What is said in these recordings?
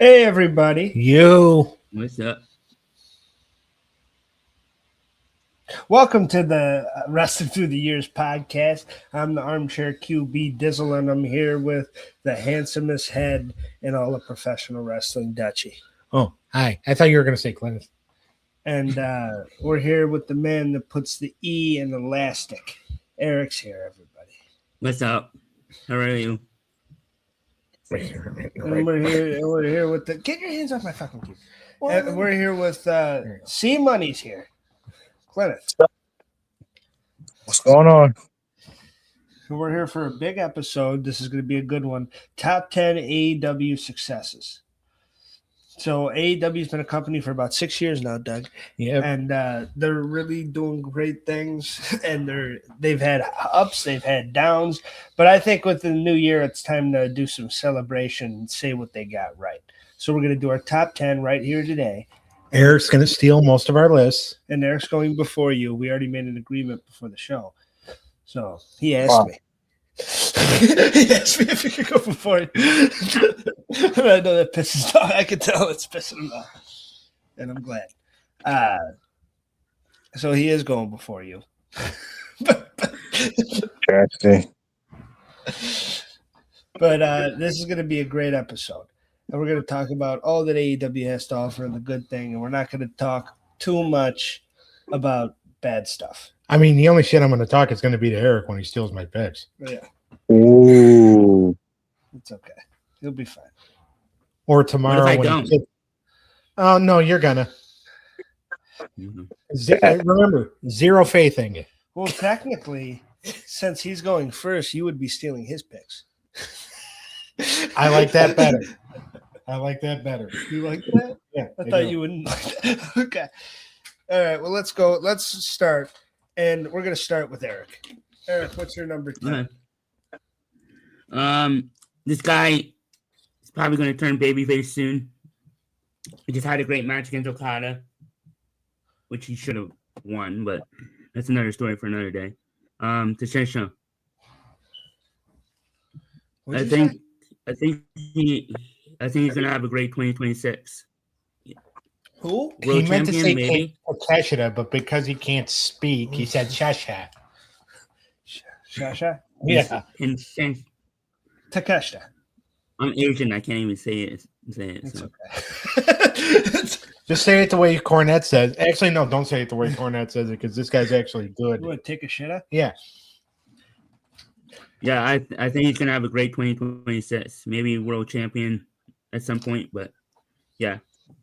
Hey, everybody. What's up? Welcome to the Wrestling Through the Years podcast. I'm the armchair QB Dizzle, and I'm here with the handsomest head in all of professional wrestling, Dutchie. Oh, hi. I thought you were going to say Cleneth. And we're here with the man that puts the E in elastic. Eric's here, everybody. What's up? How are you? And we're here with the... Get your hands off my fucking key. And we're here with C Money's here. Cleneth. What's going on? We're here for a big episode. This is going to be a good one. Top 10 AEW successes. So AEW has been a company for about 6 years now, Doug. Yeah. And they're really doing great things. And they've had ups, they've had downs. But I think with the new year, it's time to do some celebration and say what they got right. So we're going to do our top 10 right here today. Eric's going to steal most of our lists. And Eric's going before you. We already made an agreement before the show. So he asked me. He asked me if he could go before you. I know that pisses him off. I can tell it's pissing him off. And I'm glad. So he is going before you. Interesting. But this is going to be a great episode. And we're going to talk about all that AEW has to offer and the good thing. And we're not going to talk too much about bad stuff. I mean, the only shit I'm going to talk is going to be to Eric when he steals my picks. Yeah. Ooh. It's okay. He'll be fine. Or tomorrow. What if I don't? Oh, no, you're going to. Remember, zero faith in you. Well, technically, since he's going first, you would be stealing his picks. I like that better. I like that better. You like that? Yeah. I thought you wouldn't like that. Okay. All right. Well, let's go. Let's start. And we're going to start with Eric. Eric, what's your number 10? This guy is probably going to turn babyface soon. He just had a great match against Okada, which he should have won, but that's another story for another day. Tashesha. I think he's gonna have a great 2026. Who? He meant to say maybe. Takeshita, but because he can't speak, he said Shasha. Shasha? Yeah. Takeshita. I'm Asian. I can't even say it. It's So. okay. Just say it the way Cornette says. Actually, no, don't say it the way Cornette says it because this guy's actually good. You want to take a shit out? Yeah. Yeah, I think he's gonna have a great 2026. Maybe world champion at some point, but yeah,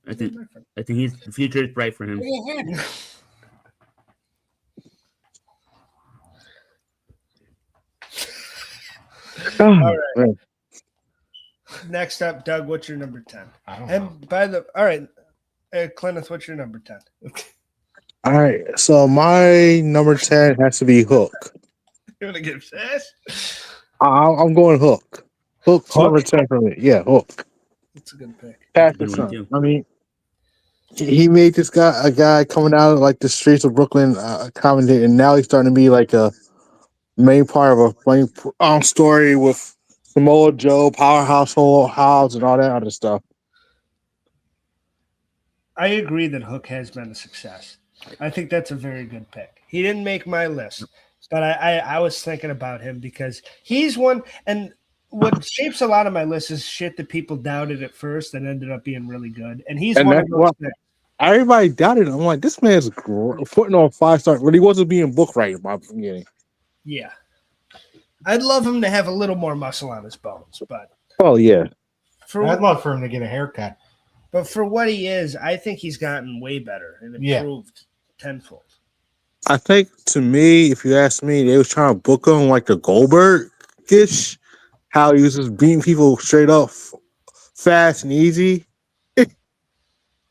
I think the future is bright for him. All right. Next up, Doug, what's your number 10? I don't know. And all right, Cleneth, what's your number 10? All right. So my number 10 has to be Hook. You want to get obsessed? I'm going Hook. Hook's number 10 for me. Yeah, Hook. That's a good pick. Pass Good this one, on. too. I mean, he made this guy a guy coming out of like the streets of Brooklyn commentating, and now he's starting to be like a main part of a main story with Samoa Joe, Powerhouse House, and all that other stuff. I agree that Hook has been a success. I think that's a very good pick. He didn't make my list, but I was thinking about him because he's one. And what shapes a lot of my list is shit that people doubted at first and ended up being really good. And he's one of those things. Everybody doubted him. I'm like, this man's putting on 5-star, but he wasn't being booked right in my beginning. Yeah. I'd love him to have a little more muscle on his bones, but Oh yeah. I'd love for him to get a haircut. But for what he is, I think he's gotten way better and improved tenfold. I think, to me, if you ask me, they was trying to book him like the Goldberg-ish, how he was just beating people straight up fast and easy.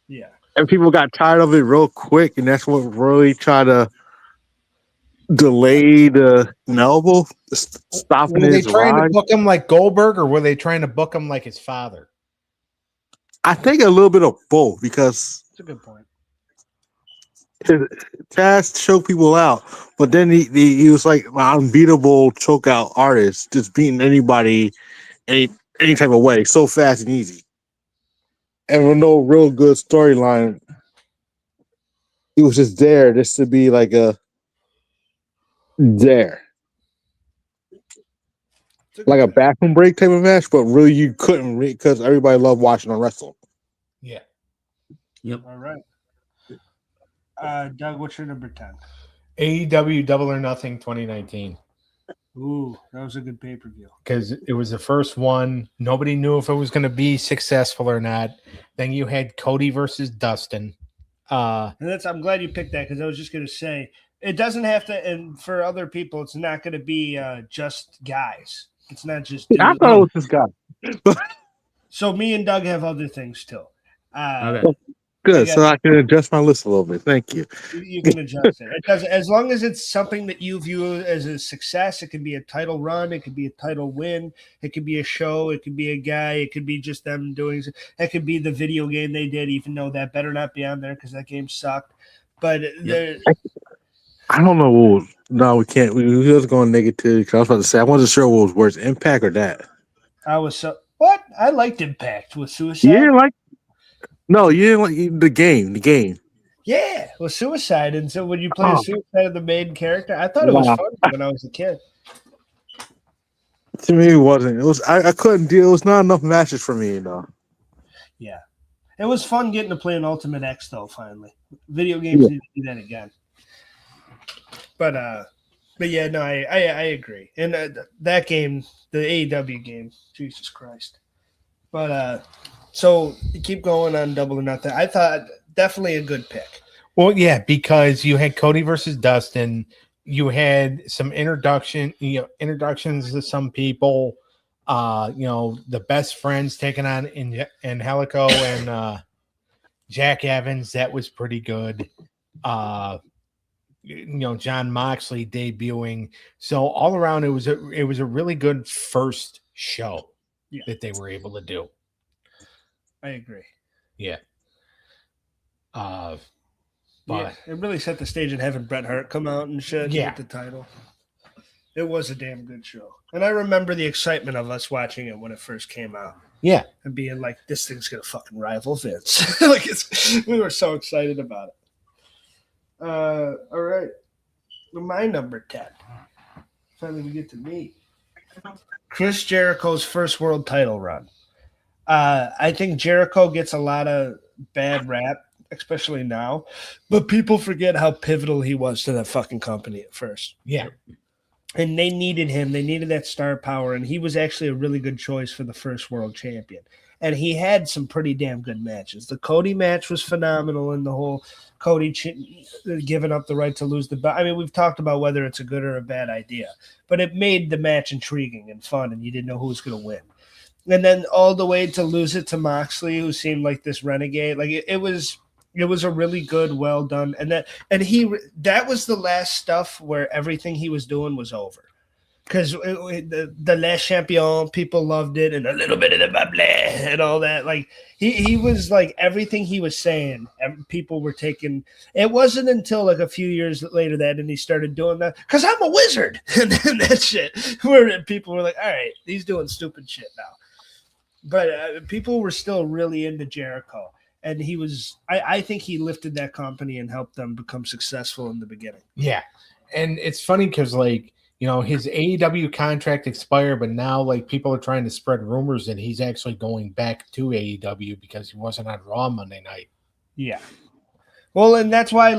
Yeah. And people got tired of it real quick, and that's what really tried to delay the elbow, stopping Were they his trying ride. to book him like Goldberg, or were they trying to book him like his father? I think a little bit of both, because That's a good point. Taz choked people out, but then he was like an unbeatable chokeout artist, just beating anybody any type of way, so fast and easy. and with no real good storyline. He was just there just to be like there. Like a bathroom break type of match, but really you couldn't read because everybody loved watching him wrestle. Yeah. Yep. All right. Doug, what's your number 10? AEW Double or Nothing 2019. Ooh, that was a good pay-per-view. Because it was the first one. Nobody knew if it was going to be successful or not. Then you had Cody versus Dustin. And I'm glad you picked that because I was just going to say it doesn't have to. And for other people, it's not going to be just guys. It's not just. I thought it was this guy. So me and Doug have other things too. Okay. Good, so I can adjust my list a little bit. Thank you. You can adjust it. It does, as long as it's something that you view as a success. It could be a title run. It could be a title win. It could be a show. It could be a guy. It could be just them doing. It could be the video game they did, even though that better not be on there because that game sucked. But I don't know. No, we can't. We was going negative. I was about to say I wasn't sure what was worse, Impact or that. I was so what? I liked Impact with Suicide. You didn't like? No, you didn't like the game. The game. Yeah, with Suicide. And so when you play Suicide of the main character, I thought it was fun when I was a kid. To me, it wasn't. It was. I couldn't deal. It was not enough matches for me, Yeah. It was fun getting to play an Ultimate X, though, finally. Video games need to do that again. But yeah, no, I agree. And that game, the AEW game, Jesus Christ. But so you keep going on Double or Nothing. I thought definitely a good pick. Well, yeah, because you had Cody versus Dustin. You had some introductions to some people. The best friends taking on Angelico and Jack Evans. That was pretty good. John Moxley debuting. So all around, it was a really good first show that they were able to do. I agree. Yeah. But it really set the stage in having Bret Hart come out and shit with the title. It was a damn good show. And I remember the excitement of us watching it when it first came out. Yeah. And being like, this thing's going to fucking rival Vince. We were so excited about it. All right. My number 10. Finally, we get to me. Chris Jericho's first world title run. I think Jericho gets a lot of bad rap, especially now, but people forget how pivotal he was to that fucking company at first. Yeah. And they needed him. They needed that star power, and he was actually a really good choice for the first world champion. And he had some pretty damn good matches. The Cody match was phenomenal, and the whole Cody giving up the right to lose the belt. I mean, we've talked about whether it's a good or a bad idea, but it made the match intriguing and fun, and you didn't know who was going to win. And then all the way to lose it to Moxley, who seemed like this renegade. Like it was a really good, well done. And that was the last stuff where everything he was doing was over. Because the last champion, people loved it, and a little bit of the blah and all that. Like he was like everything he was saying, people were taking. It wasn't until like a few years later that, and he started doing that because I'm a wizard and that shit, where people were like, all right, he's doing stupid shit now. But people were still really into Jericho, and he was. I think he lifted that company and helped them become successful in the beginning. Yeah, and it's funny because his AEW contract expired, but now people are trying to spread rumors that he's actually going back to AEW because he wasn't on Raw Monday night. Yeah. Well, and that's why,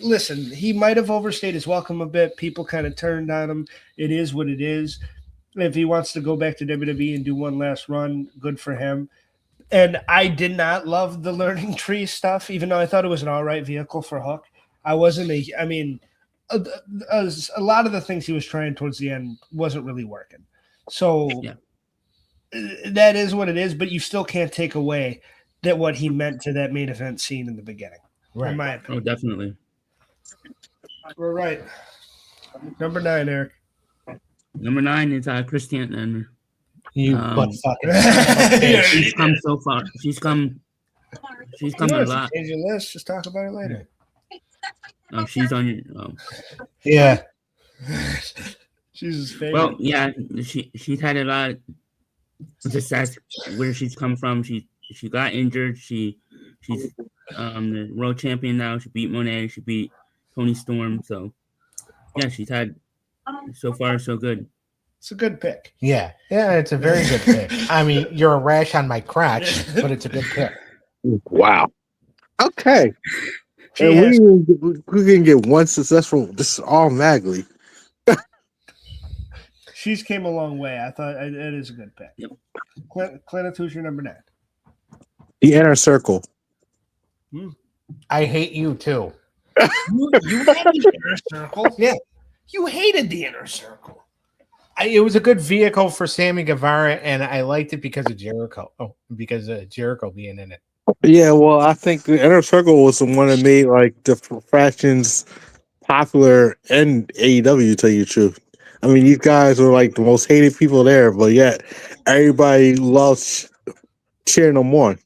listen, he might have overstayed his welcome a bit. People kind of turned on him. It is what it is. If he wants to go back to WWE and do one last run, good for him. And I did not love the learning tree stuff, even though I thought it was an all right vehicle for Hook. I wasn't a lot of the things he was trying towards the end wasn't really working. So that is what it is, but you still can't take away that what he meant to that main event scene in the beginning. Right. In my opinion. Oh, definitely. We're right. Number 9, Eric. Number 9 is Christian. You butt fucking. She's come so far. She's come a lot. Change your list. Just talk about it later. Oh, she's on your. Yeah. She's his favorite. Well, yeah, she's had a lot of success where she's come from. She's she got injured. She's the world champion now. She beat MoneyE. She beat Tony Storm. So yeah, she's had so far so good. It's a good pick. Yeah, it's a very good pick. I mean, you're a rash on my crotch, but it's a good pick. Wow. Okay. She And has- we can get one successful. This is all Magley. She's came a long way. I thought it is a good pick. Yep. Cleneth, who's your number 9? The Inner Circle. I hate you too. You hated the Inner Circle? Yeah. You hated the Inner Circle. It was a good vehicle for Sammy Guevara, and I liked it because of Jericho. Oh, because of Jericho being in it. Yeah, well, I think the Inner Circle was the one that made like the factions popular in AEW, to tell you the truth. I mean, these guys were like the most hated people there, but yet everybody loves cheering them on.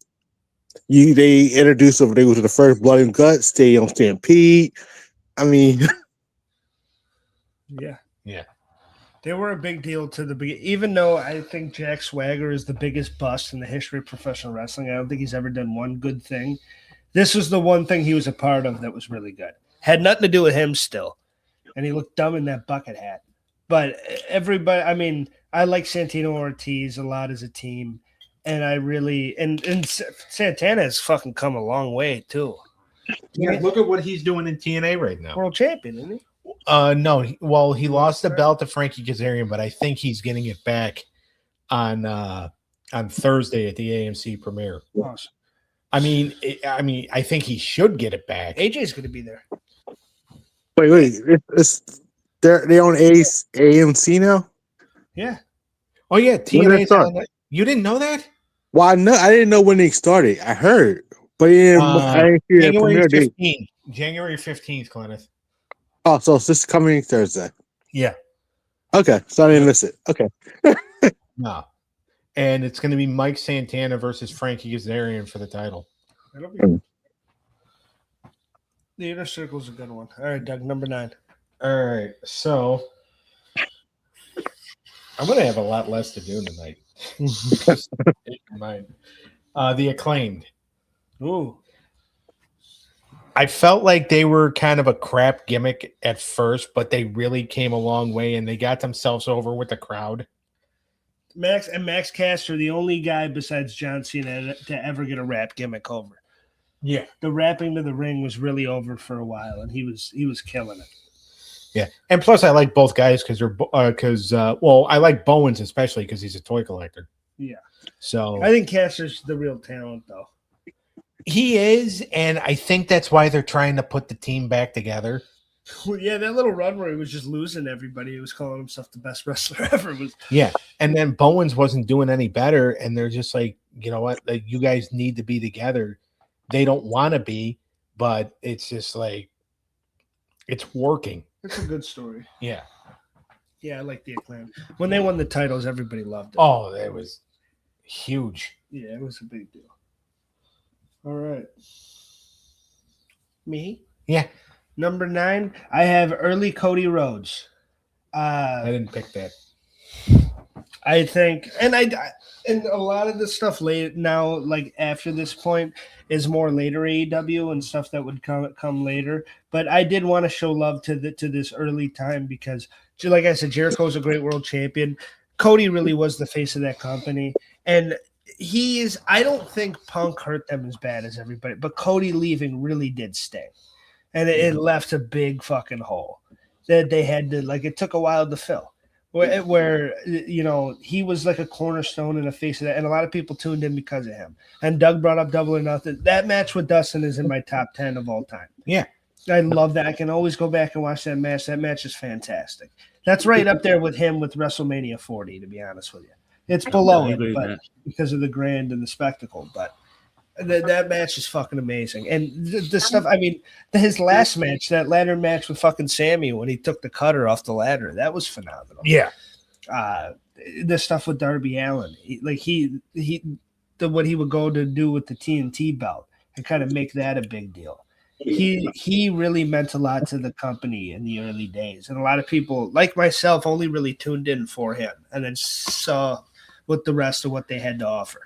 They introduced them. They were the first Blood and Guts. They on Stampede. I mean, Yeah. Yeah. They were a big deal to the beginning. Even though I think Jack Swagger is the biggest bust in the history of professional wrestling, I don't think he's ever done one good thing. This was the one thing he was a part of that was really good. Had nothing to do with him still. And he looked dumb in that bucket hat. But everybody, I mean, I like Santino Ortiz a lot as a team. And I really, and Santana has fucking come a long way too. Yeah, look at what he's doing in TNA right now. World champion, isn't he? No, he lost the belt to Frankie Kazarian, but I think he's getting it back on Thursday at the AMC premiere. Awesome. I mean, I think he should get it back. AJ's going to be there. wait, they on AMC now? Yeah. Oh yeah, When did it TNA's start? on that. You didn't know that? Well, I didn't know when they started. I heard, but I didn't hear the January premiere date. 15th. January 15th, Cleneth. Oh, so it's this coming Thursday. Yeah. Okay, so I didn't miss it. Okay. No. And it's going to be Mike Santana versus Frankie Kazarian for the title. That'll be the Inner Circle's a good one. All right, Doug, number 9. All right. So I'm going to have a lot less to do tonight. The Acclaimed. Ooh. I felt like they were kind of a crap gimmick at first, but they really came a long way and they got themselves over with the crowd. Max Caster, the only guy besides John Cena to ever get a rap gimmick over. Yeah. The rapping to the ring was really over for a while, and he was killing it. Yeah. And plus I like both guys because I like Bowens especially because he's a toy collector. Yeah. So I think Caster's the real talent, though. he is, and I think that's why they're trying to put the team back together. Well, yeah, that little run where he was just losing everybody. He was calling himself the best wrestler ever. Yeah. And then Bowens wasn't doing any better, and they're just like, you know what? Like, you guys need to be together. They don't want to be, but it's just like it's working. It's a good story. Yeah. Yeah, I like the Acclaim. When they won the titles, everybody loved it. Oh, that was huge. Yeah, it was a big deal. All right. Me? Yeah. Number 9, I have early Cody Rhodes. I didn't pick that. I think, and a lot of the stuff late now, like after this point, is more later AEW and stuff that would come later. But I did want to show love to this early time because, like I said, Jericho's a great world champion. Cody really was the face of that company, and he is. I don't think Punk hurt them as bad as everybody, but Cody leaving really did sting, and it left a big fucking hole that they had to it took a while to fill. Where he was like a cornerstone in the face of that, and a lot of people tuned in because of him. And Doug brought up Double or Nothing. That match with Dustin is in my top 10 of all time. Yeah, I love that. I can always go back and watch that match. That match is fantastic. That's right up there with him with WrestleMania 40. To be honest with you, it's below it, but because of the grand and the spectacle. But that match is fucking amazing. And the stuff, I mean, his last match, that ladder match with fucking Sammy when he took the cutter off the ladder, that was phenomenal. Yeah. The stuff with Darby Allin, what he would go to do with the TNT belt and kind of make that a big deal. He really meant a lot to the company in the early days. And a lot of people, like myself, only really tuned in for him and then saw what the rest of what they had to offer.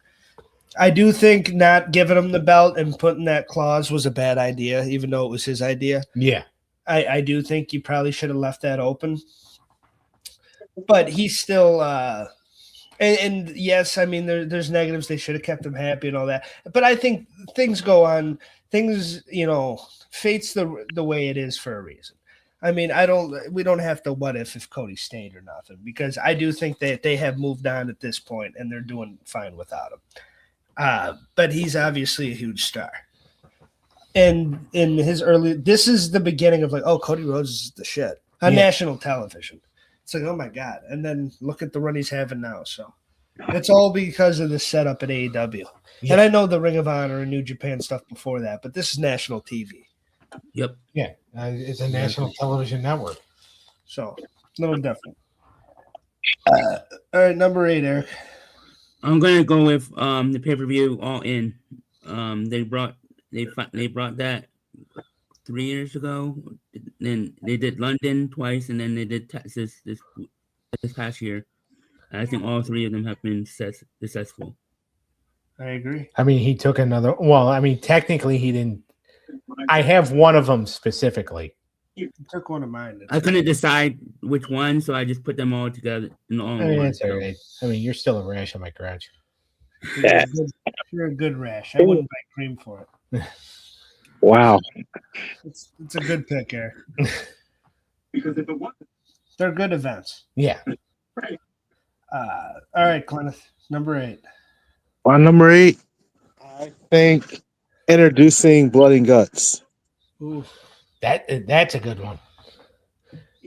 I do think not giving him the belt and putting that clause was a bad idea, even though it was his idea. Yeah. I do think you probably should have left that open. But he's still and yes, I mean there's negatives. They should have kept him happy and all that. But I think things go on. Things, fate's the way it is for a reason. I mean, we don't have to what if Cody stayed or nothing, because I do think that they have moved on at this point and they're doing fine without him. But he's obviously a huge star. And in his this is the beginning of like, oh, Cody Rhodes is the shit on national television. It's like, oh my God. And then look at the run he's having now. So it's all because of the setup at AEW. Yeah. And I know the Ring of Honor and New Japan stuff before that, but this is national TV. Yep. Yeah. It's a national television network. So a little different. All right, number 8, Eric. I'm gonna go with the pay-per-view All In. They brought that 3 years ago. Then they did London twice, and then they did Texas this past year. I think all 3 of them have been successful. I agree. I mean, he took another. Well, I mean, technically, he didn't. I have one of them specifically. He took one of mine. I couldn't decide which one, so I just put them all together in all one. That's all right. I mean, you're still a rash on my garage. You're a good rash. I wouldn't buy cream for it. Wow. It's a good pick, Eric. They're good events. Yeah. All right, Cleneth, number 8. On number 8, I think introducing Blood and Guts. Ooh. That's a good one.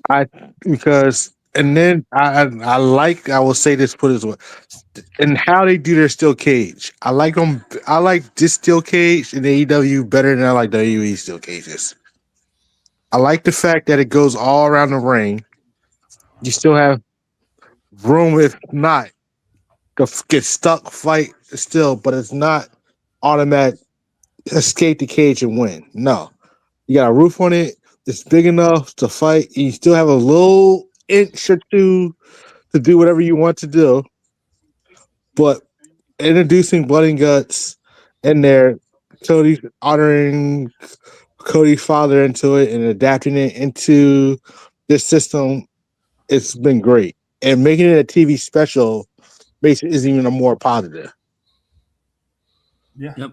I will say this, put it this way, and how they do their steel cage. I like them. I like this steel cage in AEW better than I like WWE steel cages. I like the fact that it goes all around the ring. You still have room, if not, to get stuck, fight still, but it's not automatic. Escape the cage and win. No, you got a roof on it. It's big enough to fight. You still have a little inch or two to do whatever you want to do. But introducing Blood and Guts in there, Cody honoring Cody's father into it and adapting it into this system, it's been great. And making it a TV special makes it even a more positive. Yeah. Yep.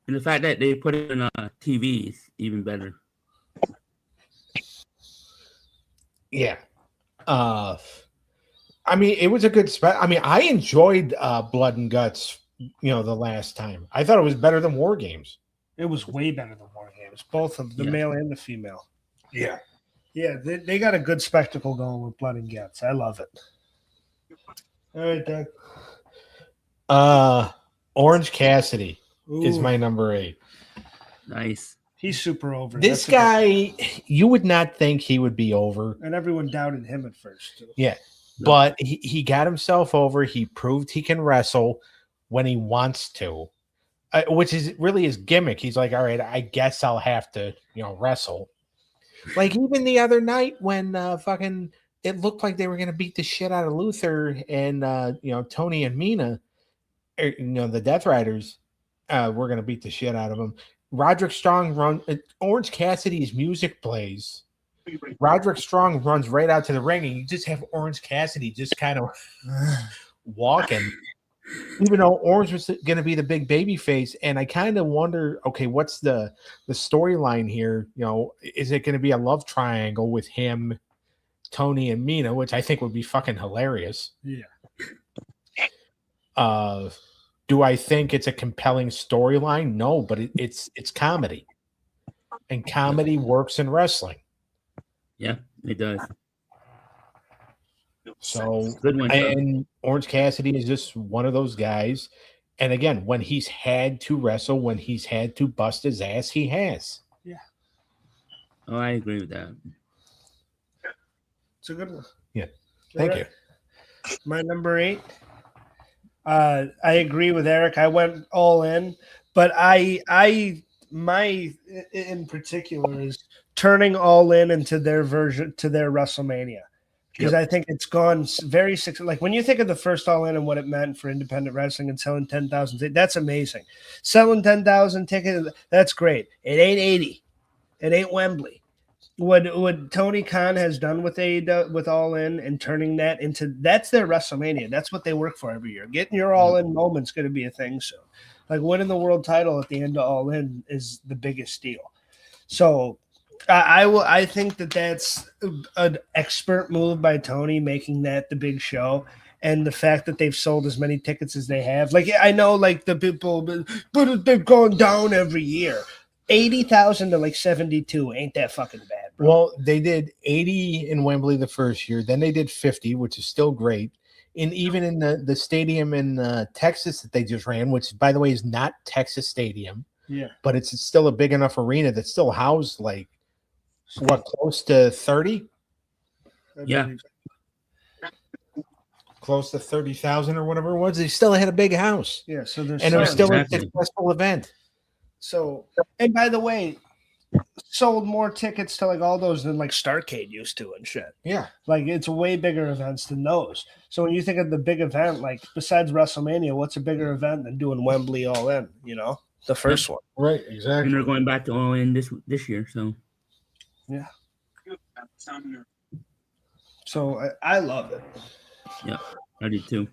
And the fact that they put it on TV is even better. Yeah. I mean, it was a good I mean, I enjoyed Blood and Guts, the last time. I thought it was better than War Games. It was way better than War Games, both of the male and the female. Yeah. Yeah, they got a good spectacle going with Blood and Guts. I love it. All right, Doug. Orange Cassidy is Ooh. my number 8. Nice. He's super over. This guy, you would not think he would be over. And everyone doubted him at first, too. Yeah. But he got himself over. He proved he can wrestle when he wants to, which is really his gimmick. He's like, all right, I guess I'll have to, wrestle. Like even the other night when it looked like they were going to beat the shit out of Luther and, Tony and Mina, the Death Riders were going to beat the shit out of him. Roderick Strong Orange Cassidy's music plays. Roderick Strong runs right out to the ring, and you just have Orange Cassidy just kind of walking, even though Orange was going to be the big baby face. And I kind of wonder, okay, what's the storyline here? Is it going to be a love triangle with him, Tony, and Mina, which I think would be fucking hilarious. Yeah. Do I think it's a compelling storyline? No, but it's comedy, and comedy works in wrestling. Yeah, it does. So, good one. And Orange Cassidy is just one of those guys. And again, when he's had to wrestle, when he's had to bust his ass, he has. Yeah. Oh, I agree with that. It's a good one. Yeah. Thank you. My number 8. I agree with Eric. I went all in, but my in particular is turning All In into their version, to their WrestleMania. because I think it's gone very like when you think of the first All In and what it meant for independent wrestling and selling 10,000, that's amazing. Selling 10,000 tickets, that's great. It ain't 80. It ain't Wembley. What Tony Khan has done with with All In and turning that into that's their WrestleMania. That's what they work for every year. Getting your All In moment's going to be a thing soon. Like winning the world title at the end of All In is the biggest deal. So I think that's an expert move by Tony, making that the big show. And the fact that they've sold as many tickets as they have. Like, I know, like, the people, but they're going down every year. 80,000 to, like, 72 ain't that fucking bad, bro. Well, they did 80 in Wembley the first year. Then they did 50, which is still great. And even in the stadium in Texas that they just ran, which, by the way, is not Texas Stadium. Yeah. But it's still a big enough arena that still housed, like, what, close to 30? Yeah. Close to 30,000 or whatever it was. They still had a big house. Yeah, so there's and it was still exactly. a successful event. So, and by the way, sold more tickets to like all those than like Starrcade used to and shit. Yeah. Like it's way bigger events than those. So when you think of the big event, like besides WrestleMania, what's a bigger event than doing Wembley All In, you know? The first one. Right, And exactly. they're going back to All In this year, so Yeah. So I love it. yeah, I do too.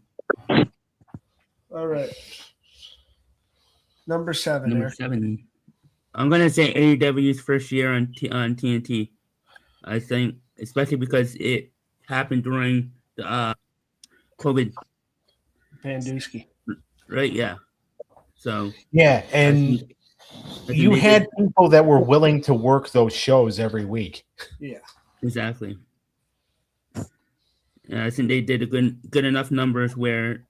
All right. Number 7. Number Eric. 7. I'm gonna say AEW's first year on TNT. I think, especially because it happened during the COVID, Pandusky. right? Yeah. So Yeah, and I think you they had did- people that were willing to work those shows every week. Yeah. exactly. Yeah, I think they did a good enough numbers where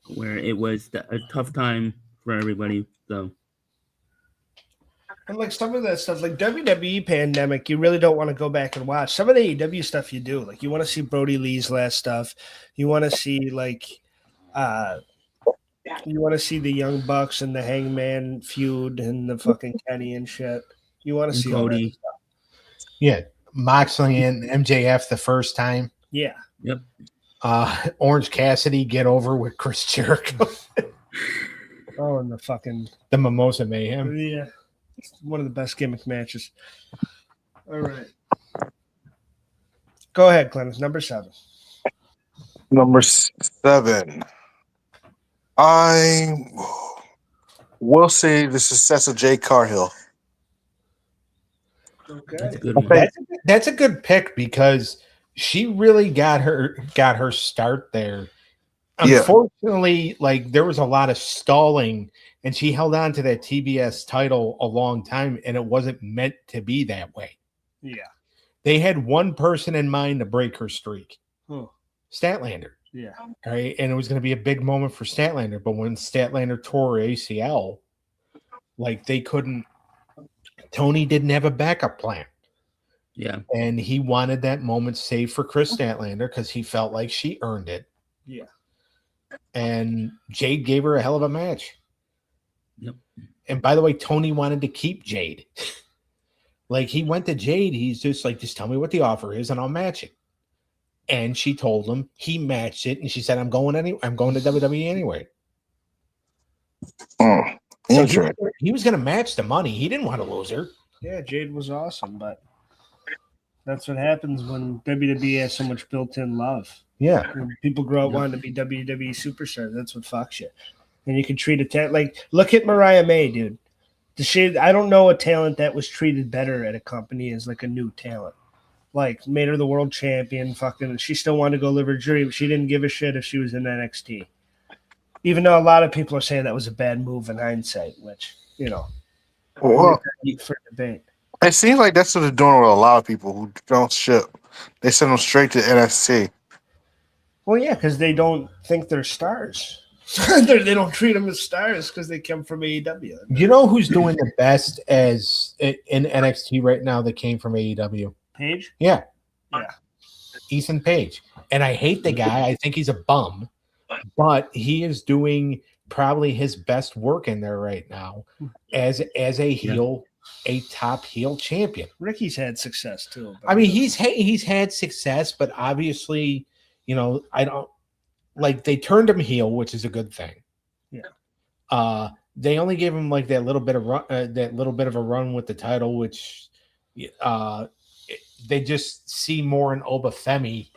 it was a tough time for everybody. So And like some of that stuff, like WWE pandemic, you really don't want to go back and watch. Some of the AEW stuff you do. Like you want to see Brody Lee's last stuff. You want to see like you want to see the Young Bucks and the Hangman feud and the fucking Kenny and shit. You want to and see all that Cody. stuff. Yeah, Moxley and MJF the first time. Yeah. Yep. Orange Cassidy get over with Chris Jericho. Oh, and the fucking The Mimosa Mayhem. yeah. It's one of the best gimmick matches. All right. Go ahead, Cleneth. Number 7. Number 7. I will say the success of Jay Carhill. That's a Okay. good one. That's a good pick because she really got her start there. Yeah. Unfortunately, like there was a lot of stalling, and she held on to that TBS title a long time, and it wasn't meant to be that way. Yeah. They had one person in mind to break her streak, Huh. Statlander. Yeah. Right, and it was going to be a big moment for Statlander, but when Statlander tore her ACL, like they couldn't. Tony didn't have a backup plan. Yeah. And he wanted that moment saved for Chris Statlander because he felt like she earned it. Yeah. And Jade gave her a hell of a match. Yep. And by the way, Tony wanted to keep Jade. Like he went to Jade, he's just like, just tell me what the offer is and I'll match it. And she told him, he matched it, and she said, I'm going to WWE anyway. So he was going to match the money. He didn't want to lose her. Yeah, Jade was awesome, but that's what happens when WWE has so much built-in love. Yeah. When people grow up wanting to be WWE superstars, that's what fucks you. And you can treat a talent like look at Mariah May, dude. I don't know a talent that was treated better at a company as like a new talent. Like made her the world champion, fucking. She still wanted to go live her dream. She didn't give a shit if she was in NXT. Even though a lot of people are saying that was a bad move in hindsight, which you know, Well, for debate. it seems like that's what they're doing with a lot of people who don't ship. They send them straight to NXT. Well, yeah, because they don't think they're stars. They don't treat them as stars because they come from AEW. You know who's doing the best as in NXT right now that came from AEW? Paige? Yeah. Yeah. Ethan Page. And I hate the guy. I think he's a bum, but he is doing probably his best work in there right now as a heel a top heel champion. Ricky's had success too. But I mean, he's had success, but obviously, I don't like they turned him heel, which is a good thing. Yeah. They only gave him like that little bit of a run with the title, which they just see more in Obafemi.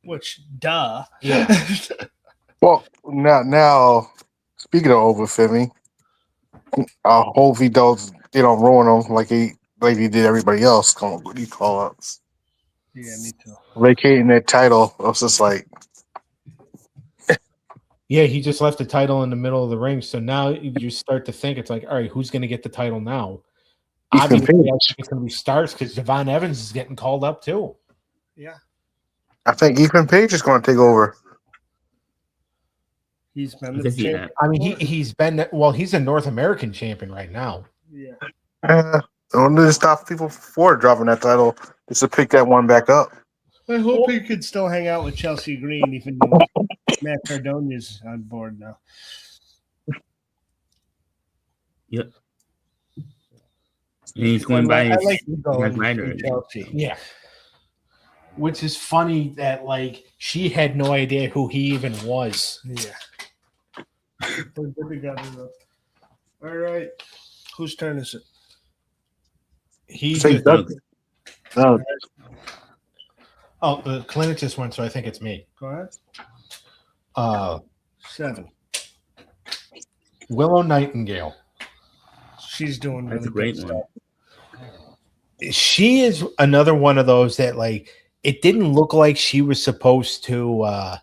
Which, duh. Yeah. Well, now speaking of Obafemi, I hope they don't ruin him like he did everybody else. What do you call ups? Yeah, me too. Vacating that title. I was just like, Yeah, he just left the title in the middle of the ring. So now you start to think it's like, all right, who's going to get the title now? Ethan Obviously, I Page. think it's going to be Starks because Javon Evans is getting called up too. Yeah. I think Ethan Page is going to take over. He's been I the can see champion. that. I mean, he's a North American champion right now. Yeah. I don't need to stop people before dropping that title just to pick that one back up. I hope he could still hang out with Chelsea Green, even though Matt Cardonia's on board now. Yep. And he's going by I his like you going rider. to Chelsea. Yeah. Which is funny that like she had no idea who he even was. Yeah. We're good together, though. All right. Whose turn is it? He Say just, Doug. No, Cleneth just went, so I think it's me. Go ahead. 7. Willow Nightingale. She's doing That's really a great good one. stuff. She is another one of those that like it didn't look like she was supposed to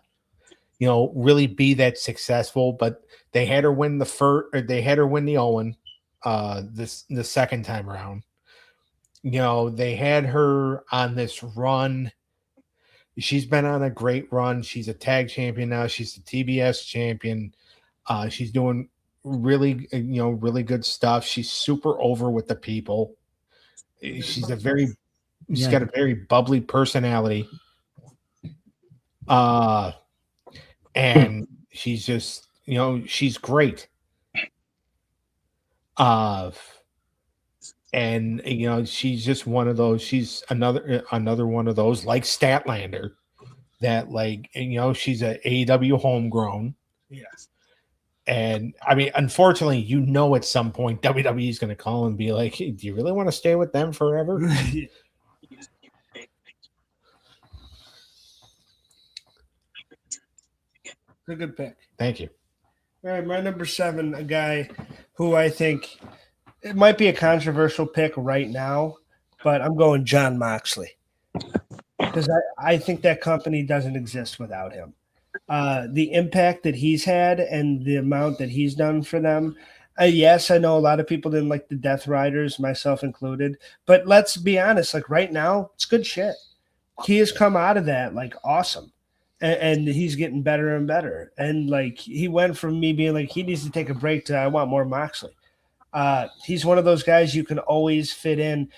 really be that successful, but they had her win the Owen the second time around. They had her on this run. She's been on a great run. She's a tag champion now. She's the TBS champion. She's doing really good stuff. She's super over with the people. She's got a very bubbly personality. And she's just, she's great. And she's just one of those. She's another one of those like Statlander that she's a AEW homegrown. Yes. And I mean, unfortunately, at some point WWE is going to call and be like, hey, do you really want to stay with them forever? A good pick. Thank you. All right, my number 7, a guy who I think it might be a controversial pick right now, but I'm going John Moxley because I think that company doesn't exist without him. The impact that he's had and the amount that he's done for them. Yes, I know a lot of people didn't like the Death Riders, myself included, but let's be honest, like right now, it's good shit. He has come out of that like awesome. And he's getting better and better. And like he went from me being like he needs to take a break to I want more Moxley. He's one of those guys you can always fit in.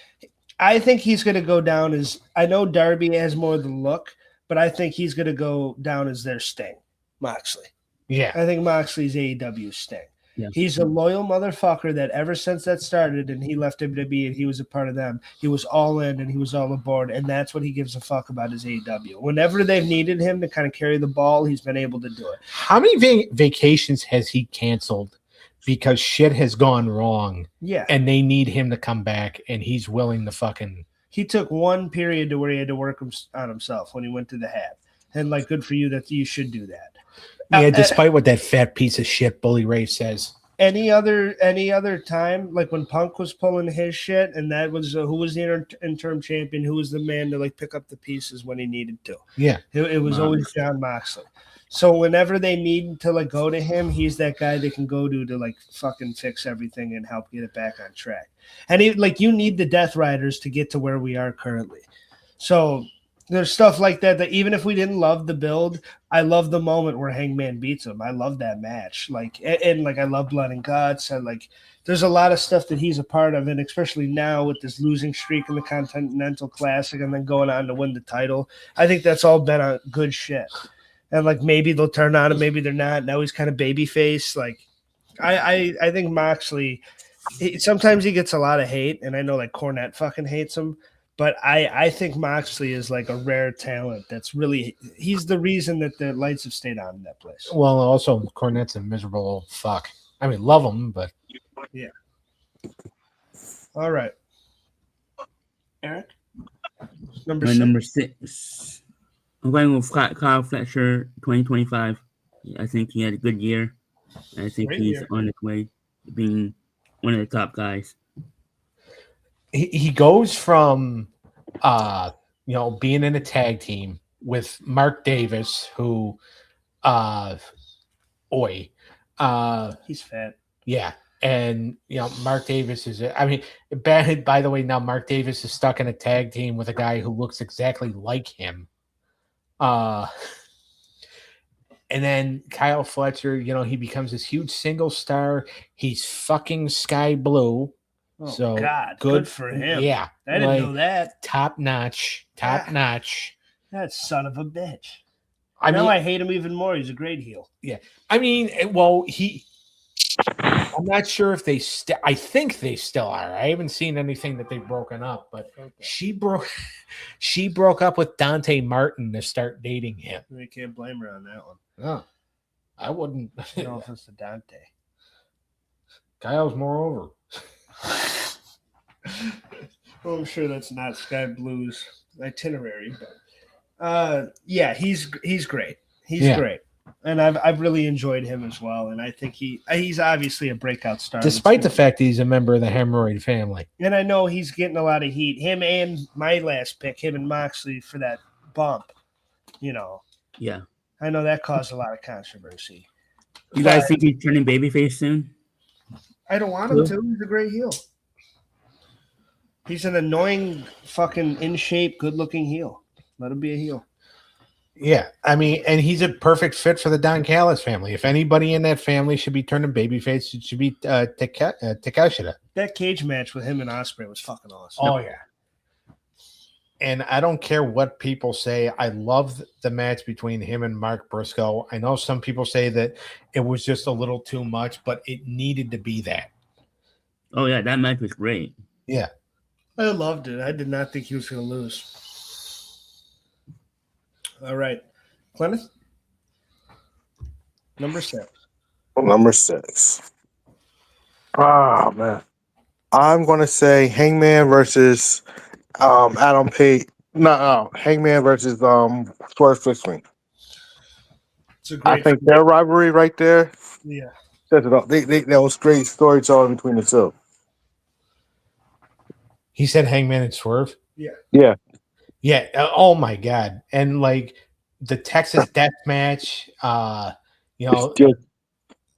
I think he's going to go down as I know Darby has more of the look, but I think he's going to go down as their Sting, Moxley. Yeah. I think Moxley's AEW Sting. Yeah. He's a loyal motherfucker that ever since that started and he left WWE and he was a part of them, he was all in and he was all aboard. And that's what he gives a fuck about is AEW. Whenever they've needed him to kind of carry the ball, he's been able to do it. How many vacations has he canceled because shit has gone wrong? Yeah. And they need him to come back and he's willing to fucking. He took one period to where he had to work on himself when he went to the hat. And like, good for you that you should do that. Yeah, despite what that fat piece of shit Bully Ray says. Any other time, like when Punk was pulling his shit, and that was who was the interim champion, who was the man to like pick up the pieces when he needed to. Yeah, it was always John Moxley. So whenever they need to like go to him, he's that guy they can go to like fucking fix everything and help get it back on track. And you need the Death Riders to get to where we are currently. So there's stuff like that even if we didn't love the build, I love the moment where Hangman beats him. I love that match. And I love Blood and Guts. And there's a lot of stuff that he's a part of, and especially now with this losing streak in the Continental Classic and then going on to win the title. I think that's all been a good shit. And maybe they'll turn on him, maybe they're not. Now he's kind of babyface. I think Moxley sometimes he gets a lot of hate, and I know like Cornette fucking hates him. But I think Moxley is like a rare talent. That's really he's the reason that the lights have stayed on in that place. Well, also Cornette's a miserable old fuck. I mean, love him, but yeah. All right, Eric. Number 6. I'm going with Kyle Fletcher, 2025. I think he had a good year. I think he's on his way to being one of the top guys. He goes from being in a tag team with Mark Davis, who he's fat. Yeah. And Mark Davis is bad. By the way, now Mark Davis is stuck in a tag team with a guy who looks exactly like him. And then Kyle Fletcher, he becomes this huge single star. He's fucking Sky Blue. Oh, so God, good for him. Yeah. I didn't know that. Top notch. That son of a bitch. I hate him even more. He's a great heel. Yeah. I mean, well, I'm not sure if they I think they still are. I haven't seen anything that they've broken up, but she broke up with Dante Martin to start dating him. We can't blame her on that one. No, I wouldn't. No offense to Dante. Kyle's moreover. Well, I'm sure that's not Sky Blue's itinerary, but yeah, he's great. He's great. And I've really enjoyed him as well. And I think he's obviously a breakout star. Despite the fact he's a member of the Hemorrhoid family. And I know he's getting a lot of heat. Him and my last pick, him and Moxley for that bump. Yeah. I know that caused a lot of controversy. You guys think he's turning babyface soon? I don't want him to. He's a great heel. He's an annoying, fucking in shape, good looking heel. Let him be a heel. Yeah, I mean, and he's a perfect fit for the Don Callis family. If anybody in that family should be turning babyface, it should be Takeshita. That cage match with him and Ospreay was fucking awesome. Oh, yeah. And I don't care what people say. I love the match between him and Mark Briscoe. I know some people say that it was just a little too much, but it needed to be that. Oh, yeah, that match was great. Yeah. I loved it. I did not think he was going to lose. All right. Cleneth? Number 6. Number 6. Oh, man. I'm going to say Hangman versus Adam Page. No, Hangman versus Swerve Strickland. I think their rivalry right there. Yeah. Says it all. That was great storytelling between the two. He said Hangman and Swerve? Yeah. Yeah. Yeah. Oh my God. And like the Texas Death Match, the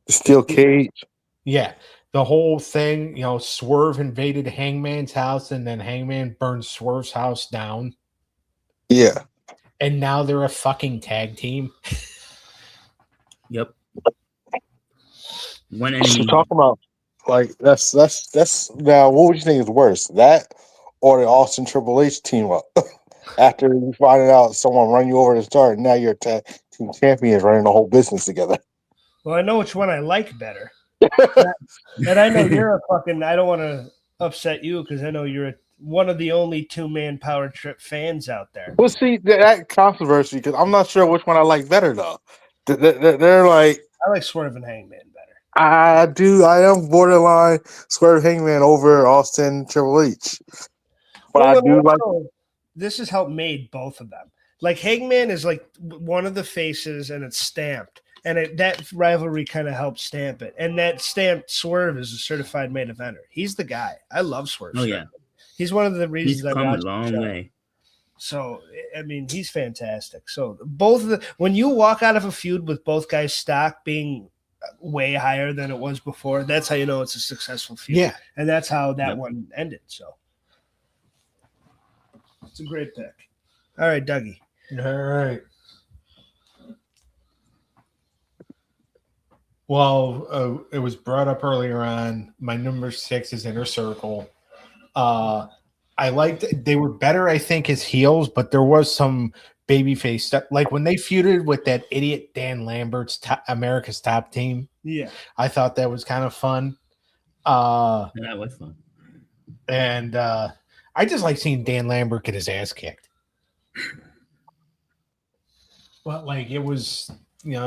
steel cage. Yeah. The whole thing, Swerve invaded Hangman's house and then Hangman burned Swerve's house down. Yeah. And now they're a fucking tag team. Yep. One enemy. So talking about like that's now what would you think is worse? That or the Austin Triple H team up? After you find out someone run you over to start, and now you're team champions running the whole business together. Well, I know which one I like better. And I know you're a fucking. I don't want to upset you because I know you're one of the only 2-man Power Trip fans out there. Well, see that controversy because I'm not sure which one I like better though. They're like I like Swerve and Hangman better. I do. I am borderline Swerve Hangman over Austin Triple H, but I do like. This has helped made both of them. Like Hangman is like one of the faces, and it's stamped. And that rivalry kind of helped stamp it. And that stamped Swerve as a certified main eventer. He's the guy. I love Swerve. Oh, yeah. He's one of the reasons I watched. He's come a long way. So, I mean, he's fantastic. So, when you walk out of a feud with both guys' stock being way higher than it was before, that's how you know it's a successful feud. Yeah. And that's how that one ended. So, it's a great pick. All right, Dougie. All right. Well, it was brought up earlier on. My number 6 is Inner Circle. I liked they were better, I think, as heels, but there was some babyface stuff. Like when they feuded with that idiot Dan Lambert's America's Top Team. Yeah, I thought that was kind of fun. That was fun. And I just like seeing Dan Lambert get his ass kicked. But like it was,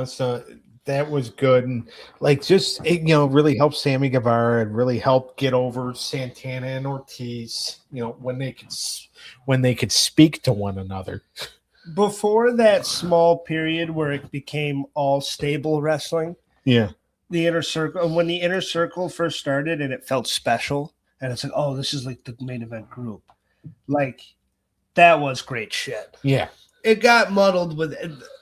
so that was good, and like just it, really helped Sammy Guevara and really helped get over Santana and Ortiz. When they could speak to one another. Before that small period where it became all stable wrestling, Yeah, the Inner Circle, when the Inner Circle first started and it felt special, and it's like, oh, this is like the main event group, like that was great shit. yeah. It got muddled with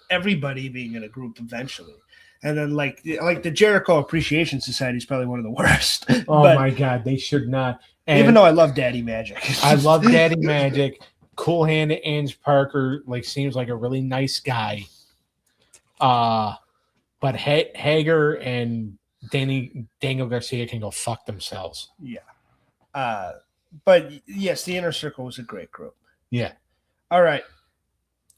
everybody being in a group eventually. And then like the Jericho Appreciation Society is probably one of the worst. Oh But my God, they should not. And even though I love Daddy Magic. I love Daddy Magic. Cool Hand Ange Parker seems like a really nice guy. But Hager and Daniel Garcia can go fuck themselves. Yeah. But yes, the Inner Circle was a great group. Yeah. All right.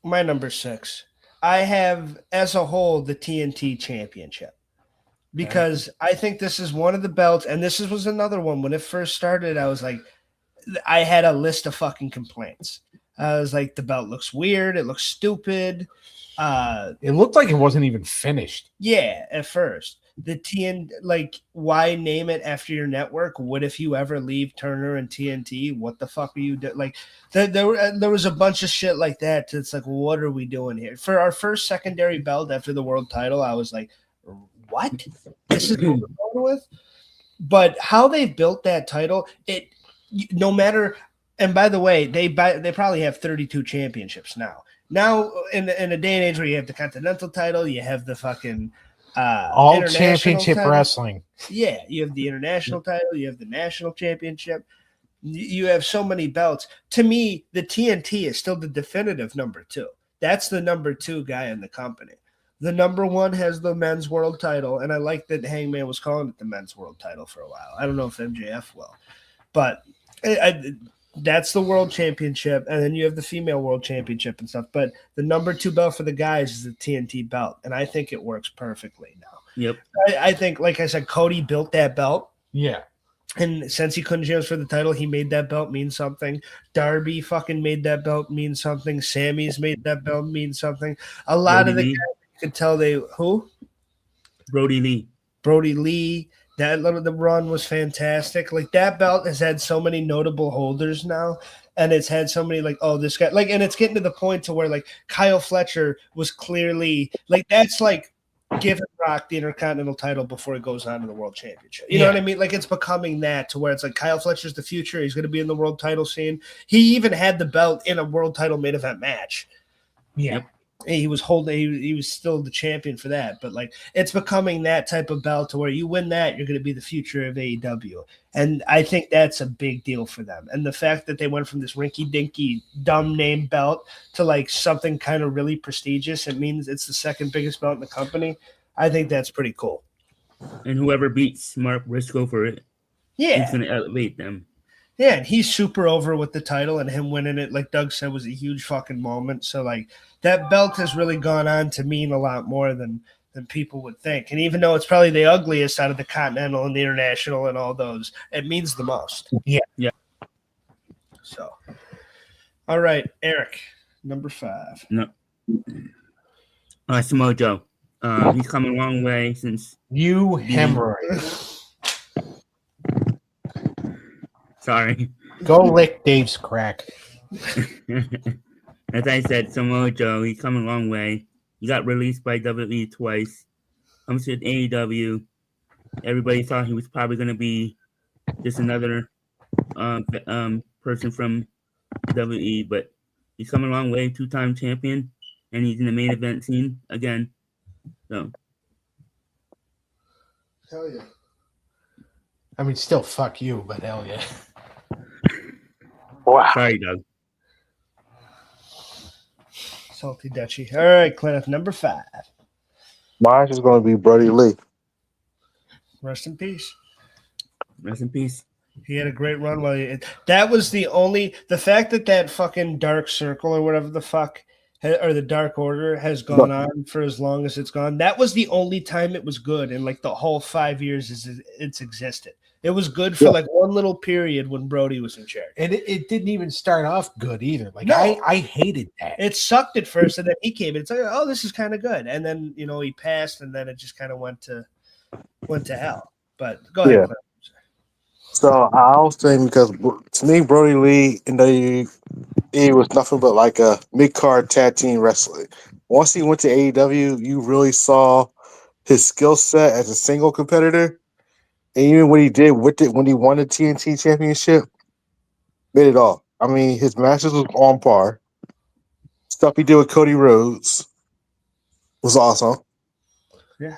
My number 6. I have, as a whole, the TNT Championship. Because I think this is one of the belts, and this was another one. When it first started, I was like, I had a list of fucking complaints. I was like, the belt looks weird. It looks stupid. It looked like it wasn't even finished. Yeah, at first. The TNT, why name it after your network? What if you ever leave Turner and TNT? What the fuck are you doing? Like, there was a bunch of shit like that. It's like, what are we doing here? For our first secondary belt after the world title, I was like, what? This is what we're going with? But how they built that title, no matter. And by the way, they probably have 32 championships now. Now, in a day and age where you have the Continental title, you have the fucking all championship title. Wrestling. Yeah, you have the international title, you have the national championship. You have so many belts. To me, the TNT is still the definitive number 2. That's the number 2 guy in the company. The number 1 has the men's world title, and I like that Hangman was calling it the men's world title for a while. I don't know if MJF will, but that's the world championship, and then you have the female world championship and stuff. But the number 2 belt for the guys is the TNT belt, and I think it works perfectly now. Yep. I think, like I said, Cody built that belt. Yeah. And since he couldn't challenge for the title, he made that belt mean something. Darby fucking made that belt mean something. Sammy's made that belt mean something. A lot of the guys, you could tell who? Brody Lee. The run was fantastic. Like, that belt has had so many notable holders now, and it's had so many this guy, and it's getting to the point to where Kyle Fletcher was clearly that's giving Rock the Intercontinental title before he goes on to the World Championship. You know what I mean? It's becoming that to where it's Kyle Fletcher's the future. He's going to be in the world title scene. He even had the belt in a world title main event match. Yeah. Yep. He was he was still the champion for that, but it's becoming that type of belt to where you win that, you're going to be the future of AEW. And I think that's a big deal for them. And the fact that they went from this rinky-dinky dumb name belt to something kind of really prestigious, it means it's the second biggest belt in the company. I think that's pretty cool. And whoever beats Mark Briscoe for it, yeah, he's going to elevate them. Yeah, and he's super over with the title, and him winning it, like Doug said, was a huge fucking moment. So, that belt has really gone on to mean a lot more than people would think. And even though it's probably the ugliest out of the Continental and the International and all those, it means the most. Yeah. Yeah. So, all right, Eric, number 5. No. Samoa Joe. He's come a long way since you hemorrhoid. Sorry. Go lick Dave's crack. As I said, Samoa Joe, he's come a long way. He got released by WWE twice. Comes to AEW. Everybody thought he was probably going to be just another person from WWE, but he's come a long way. 2-time champion, and he's in the main event scene again. So. Hell yeah. I mean, still fuck you, but hell yeah. Wow. Sorry, Doug. Salty Dutchie. All right, Cleneth, number 5. Mine's just going to be Brody Lee. Rest in peace. Rest in peace. He had a great run. That was the fact that fucking Dark Circle or whatever the fuck, or the Dark Order has gone on for as long as it's gone. That was the only time it was good in the whole 5 years it's existed. It was good for like one little period when Brody was in charge. And it didn't even start off good either. Like No. I hated that. It sucked at first, and then he came in. It's like, oh, this is kind of good. And then he passed, and then it just kind of went to hell. But go ahead. Yeah. So I was saying because to me, Brody Lee in WWE was nothing but like a mid-card tag team wrestler. Once he went to AEW, you really saw his skill set as a single competitor. And even what he did with it when he won the TNT Championship, made it all. I mean, his matches was on par. Stuff he did with Cody Rhodes was awesome. Yeah.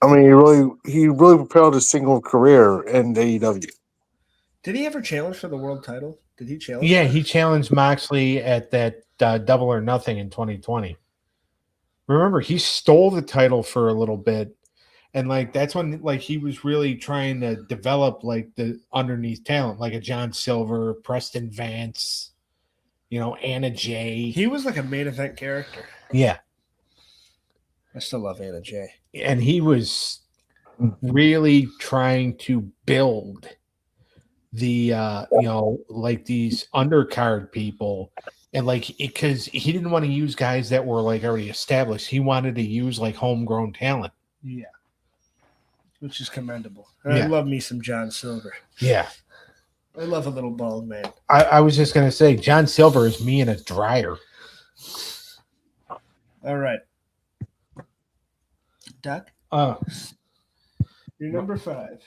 I mean, he really propelled his single career in AEW. Did he ever challenge for the world title? Did he challenge? Yeah, he challenged Moxley at that Double or Nothing in 2020. Remember, he stole the title for a little bit. And like that's when like he was really trying to develop like the underneath talent, like a John Silver, Preston Vance, Anna Jay. He was like a main event character. Yeah. I still love Anna Jay. And he was really trying to build the like these undercard people. And like because he didn't want to use guys that were like already established. He wanted to use like homegrown talent. Yeah. Which is commendable. And I love me some John Silver. Yeah. I love a little bald man. I was just going to say, John Silver is me in a dryer. All right. Doc? You're number 5.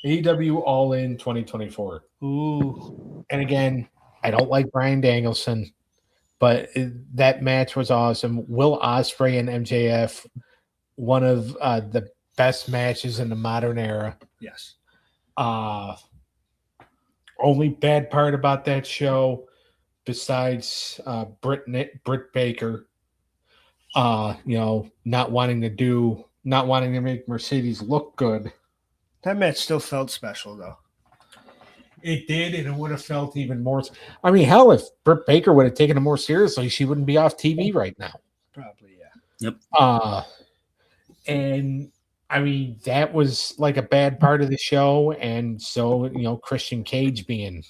AEW All In 2024. Ooh. And again, I don't like Bryan Danielson, but that match was awesome. Will Ospreay and MJF, one of the best matches in the modern era. Yes. Only bad part about that show, besides Britt Baker, not wanting to make Mercedes look good. That match still felt special, though. It did, and it would have felt even more. I mean, hell, if Britt Baker would have taken it more seriously, she wouldn't be off TV right now. Probably, yeah. Yep. And I mean, that was like a bad part of the show. And so, Christian Cage being,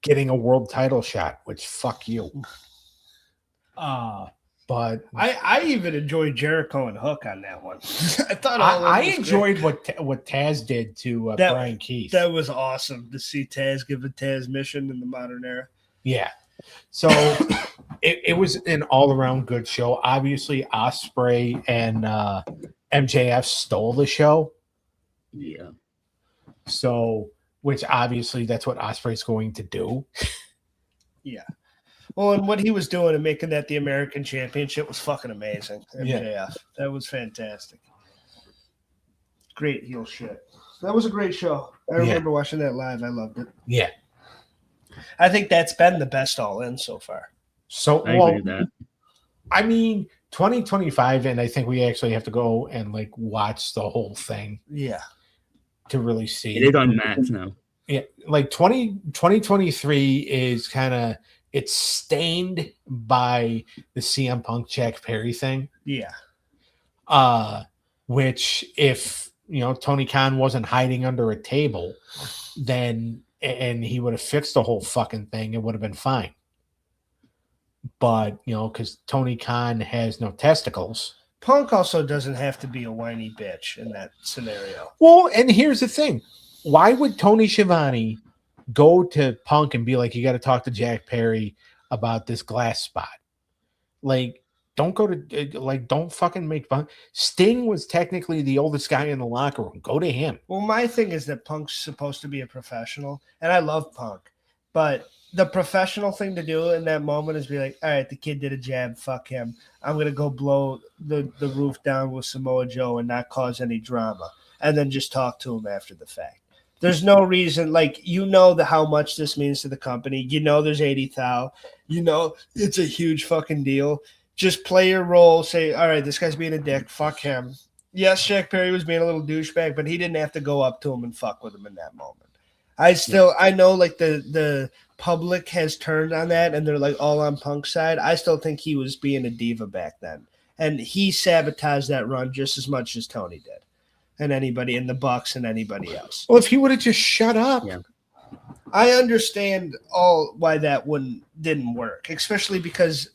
getting a world title shot, which fuck you. But I even enjoyed Jericho and Hook on that one. I thought I enjoyed what Taz did to Brian Keith. That was awesome to see Taz give a Taz mission in the modern era. Yeah. So it was an all-around good show. Obviously, Ospreay and MJF stole the show. Yeah. So, which obviously that's what Ospreay's going to do. Yeah. Well, and what he was doing and making that the American Championship was fucking amazing. MJF. Yeah. That was fantastic. Great heel shit. That was a great show. I remember watching that live. I loved it. Yeah. I think that's been the best All In so far. So, I agree with that. I mean, 2025, and I think we actually have to go and like watch the whole thing. Yeah. To really see. It is on Max now. Yeah. Like 2023 is kind of, it's stained by the CM Punk Jack Perry thing. Yeah. Which if, Tony Khan wasn't hiding under a table, then, and he would have fixed the whole fucking thing, it would have been fine. But, because Tony Khan has no testicles. Punk also doesn't have to be a whiny bitch in that scenario. Well, and here's the thing. Why would Tony Schiavone go to Punk and be like, you got to talk to Jack Perry about this glass spot? Like, don't go to, don't fucking make Punk. Sting was technically the oldest guy in the locker room. Go to him. Well, my thing is that Punk's supposed to be a professional, and I love Punk, but the professional thing to do in that moment is be like, all right, the kid did a jab, fuck him. I'm going to go blow the roof down with Samoa Joe and not cause any drama, and then just talk to him after the fact. There's no reason, how much this means to the company. There's 80,000. It's a huge fucking deal. Just play your role. Say, all right, this guy's being a dick. Fuck him. Yes, Jack Perry was being a little douchebag, but he didn't have to go up to him and fuck with him in that moment. I know the public has turned on that and they're like all on Punk's side. I still think he was being a diva back then. And he sabotaged that run just as much as Tony did. and anybody in the Bucks and anybody else. Well, if he would have just shut up. Yeah. I understand why that didn't work, especially because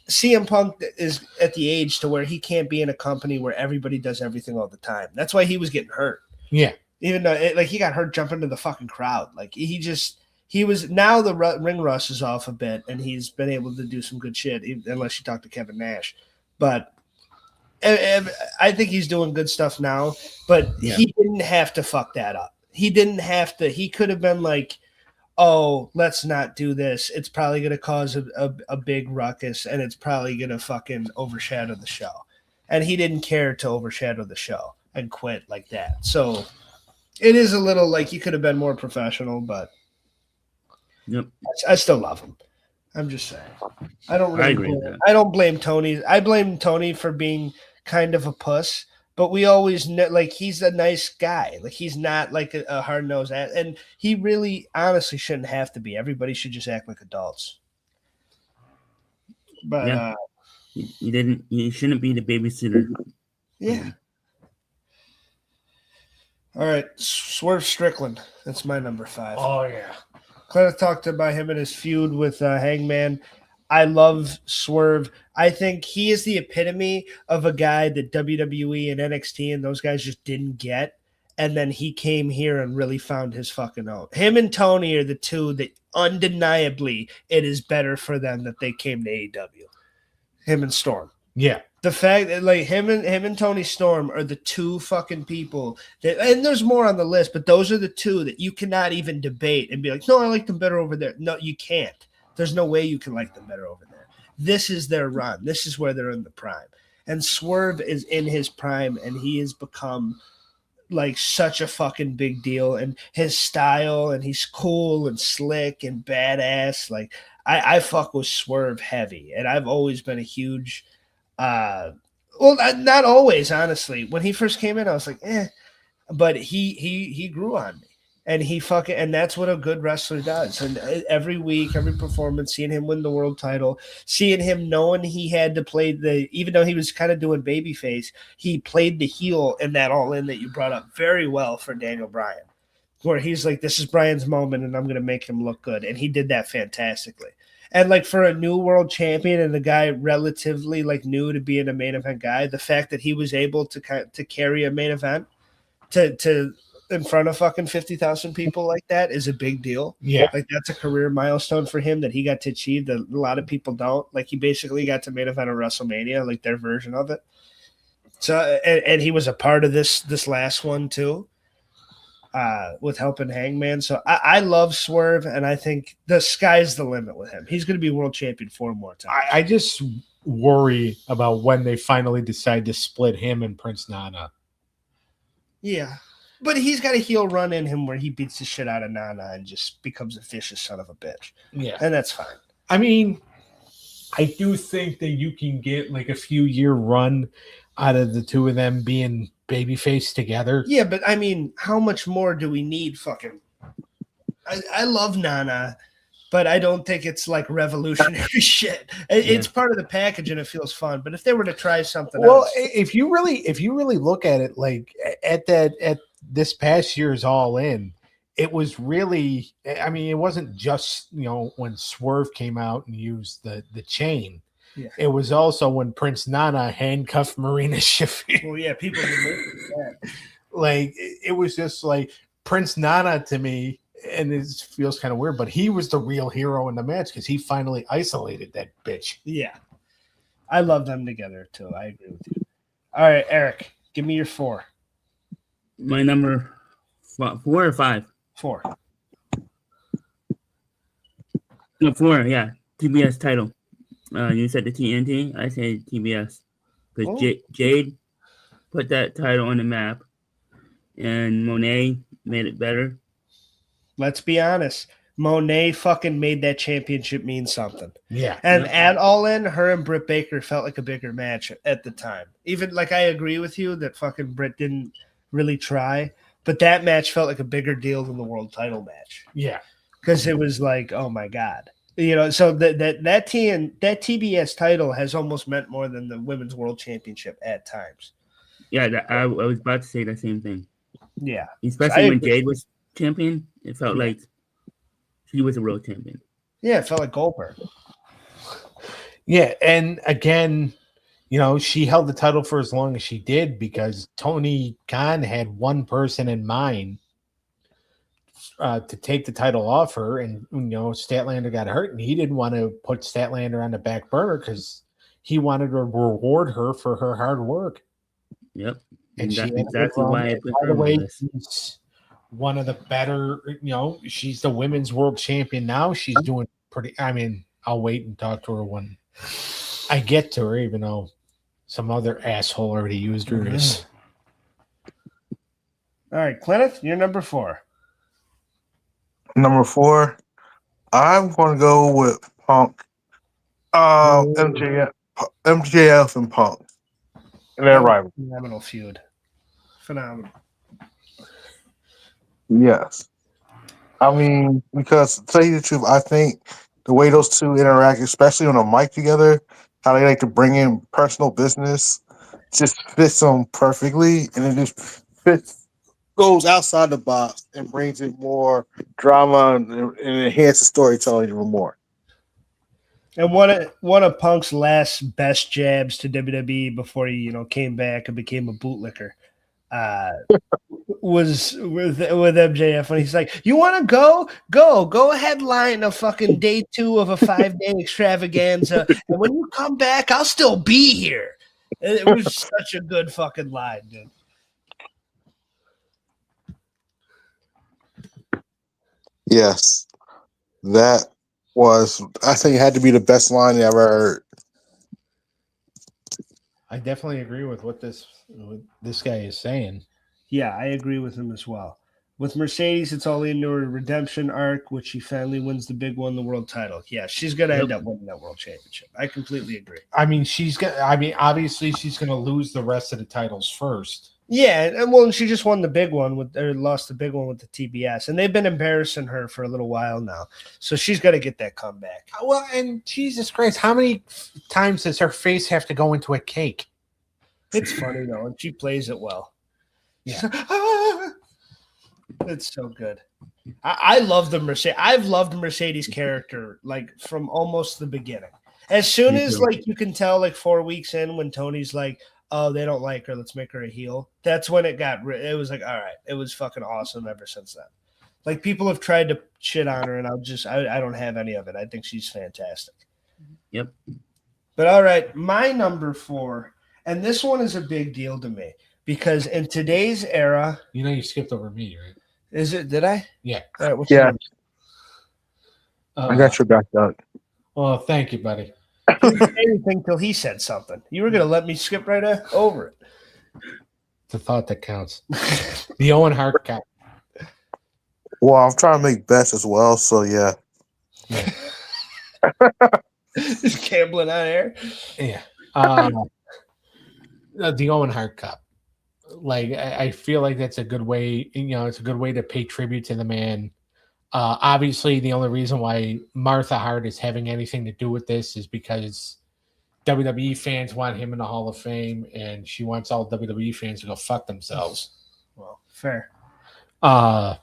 CM Punk is at the age to where he can't be in a company where everybody does everything all the time. That's why he was getting hurt. Yeah. Even though he got hurt jumping into the fucking crowd. Like he was now the ring rust is off a bit and he's been able to do some good shit, unless you talk to Kevin Nash. But I think he's doing good stuff now, but he didn't have to fuck that up. He didn't have to. He could have been like, oh, let's not do this. It's probably going to cause a big ruckus, and it's probably going to fucking overshadow the show. And he didn't care to overshadow the show and quit like that. So it is a little like you could have been more professional, but I still love him. I'm just saying. I don't blame Tony. I blame Tony for being kind of a puss. But we always know, like, he's a nice guy. Like, he's not like a hard-nosed ass. And he really, honestly, shouldn't have to be. Everybody should just act like adults. But he shouldn't be the babysitter. Yeah. All right, Swerve Strickland. That's my number 5. Oh, yeah. Cleneth talked about him and his feud with Hangman. I love Swerve. I think he is the epitome of a guy that WWE and NXT and those guys just didn't get. And then he came here and really found his fucking own. Him and Tony are the two that undeniably it is better for them that they came to AEW. Him and Storm. Yeah. The fact that like him and Tony Storm are the two fucking people that, and there's more on the list, but those are the two that you cannot even debate and be like, no, I like them better over there. No, you can't. There's no way you can like them better over there. This is their run. This is where they're in the prime. And Swerve is in his prime, and he has become like such a fucking big deal. And his style, and he's cool and slick and badass. Like I fuck with Swerve heavy, and I've always been a huge well, not always, honestly. When he first came in, I was like, but he grew on me. And and that's what a good wrestler does. And every week, every performance, seeing him win the world title, seeing him knowing he had to play even though he was kind of doing babyface, he played the heel in that All In that you brought up very well for Daniel Bryan, where he's like, this is Bryan's moment and I'm going to make him look good. And he did that fantastically. And like for a new world champion and a guy relatively like new to being a main event guy, the fact that he was able to carry a main event to in front of fucking 50,000 people like that is a big deal. Yeah. Like that's a career milestone for him that he got to achieve that a lot of people don't. Like he basically got to main event of WrestleMania, like their version of it. So, and he was a part of this last one too, with helping Hangman. So I love Swerve, and I think the sky's the limit with him. He's going to be world champion 4 more times. I just worry about when they finally decide to split him and Prince Nana. Yeah. But he's got a heel run in him where he beats the shit out of Nana and just becomes a vicious son of a bitch. Yeah. And that's fine. I mean, I do think that you can get like a few-year run out of the two of them being babyface together. Yeah, but I mean, how much more do we need fucking... I love Nana, but I don't think it's like revolutionary shit. It's part of the package and it feels fun. But if they were to try something else... Well, if you really look at it, like at this past year's All In, it was really, I mean, it wasn't just, when Swerve came out and used the chain. Yeah. It was also when Prince Nana handcuffed Marina Shafir. Well, yeah, people would look at that. Like, it was just like Prince Nana to me, and it feels kind of weird, but he was the real hero in the match because he finally isolated that bitch. Yeah. I love them together, too. I agree with you. All right, Eric, give me your 4. My number 4 or 5? 4. No, 4, yeah. TBS title. You said the TNT. I say TBS. Because Jade put that title on the map, and MoneyE made it better. Let's be honest. MoneyE fucking made that championship mean something. Yeah. And at All In, her and Britt Baker felt like a bigger match at the time. Even like I agree with you that fucking Britt didn't really try, but that match felt like a bigger deal than the world title match. Yeah. Because it was like, oh my God. So that TBS title has almost meant more than the women's world championship at times. Yeah, I was about to say the same thing. Yeah. Especially when Jade was champion, it felt like she was a world champion. Yeah, it felt like Goldberg. Yeah, and again, she held the title for as long as she did because Tony Khan had one person in mind to take the title off her, and Statlander got hurt, and he didn't want to put Statlander on the back burner because he wanted to reward her for her hard work. Yep, and that's exactly why I put by her the on way, the list. she's one of the better. She's the women's world champion now. She's doing pretty. I mean, I'll wait and talk to her when I get to her, even though some other asshole already used her as. All right, Cleneth, you're number 4. Number 4, I'm going to go with Punk, MJF and Punk, and their rival. Phenomenal feud. Phenomenal. Yes. I mean, because to tell you the truth, I think the way those two interact, especially on a mic together, how they like to bring in personal business, just fits them perfectly, and it just goes outside the box and brings in more drama and enhances the storytelling even more. And one of Punk's last best jabs to WWE before he came back and became a bootlicker was with MJF when he's like, "You want to go headline a fucking day 2 of a 5-day extravaganza, and when you come back, I'll still be here." It was such a good fucking line, dude. Yes, that was, I think, it had to be the best line I ever heard. I definitely agree with what this guy is saying. Yeah, I agree with him as well. With Mercedes, it's all into her redemption arc, which she finally wins the big one, the world title. Yeah, she's going to end up winning that world championship. I completely agree. I mean, obviously she's going to lose the rest of the titles first. Yeah, and she just won the big one lost the big one with the TBS, and they've been embarrassing her for a little while now. So she's got to get that comeback. Well, and Jesus Christ, how many times does her face have to go into a cake? It's funny though, and she plays it well. Yeah. It's so good. I love the Mercedes. I've loved Mercedes' character like from almost the beginning. As soon as like you can tell, like 4 weeks in, when Tony's like, "Oh, they don't like her. Let's make her a heel." That's when it got. It was like, all right, it was fucking awesome ever since then. Like people have tried to shit on her, and I don't have any of it. I think she's fantastic. Yep. But all right, my number 4, and this one is a big deal to me because in today's era, you skipped over me, right? Is it? Did I? Yeah. All right, what's Yeah. your I got your back, Doug. Oh, thank you, buddy. You didn't say anything till he said something. You were going to let me skip right over it. It's a thought that counts. The Owen Hart Cup. Well, I'm trying to make bets as well, so yeah. Just gambling on air. Yeah. The Owen Hart Cup. Like, I feel like that's a good way. It's a good way to pay tribute to the man. Obviously, the only reason why Martha Hart is having anything to do with this is because WWE fans want him in the Hall of Fame, and she wants all WWE fans to go fuck themselves. Well, fair. But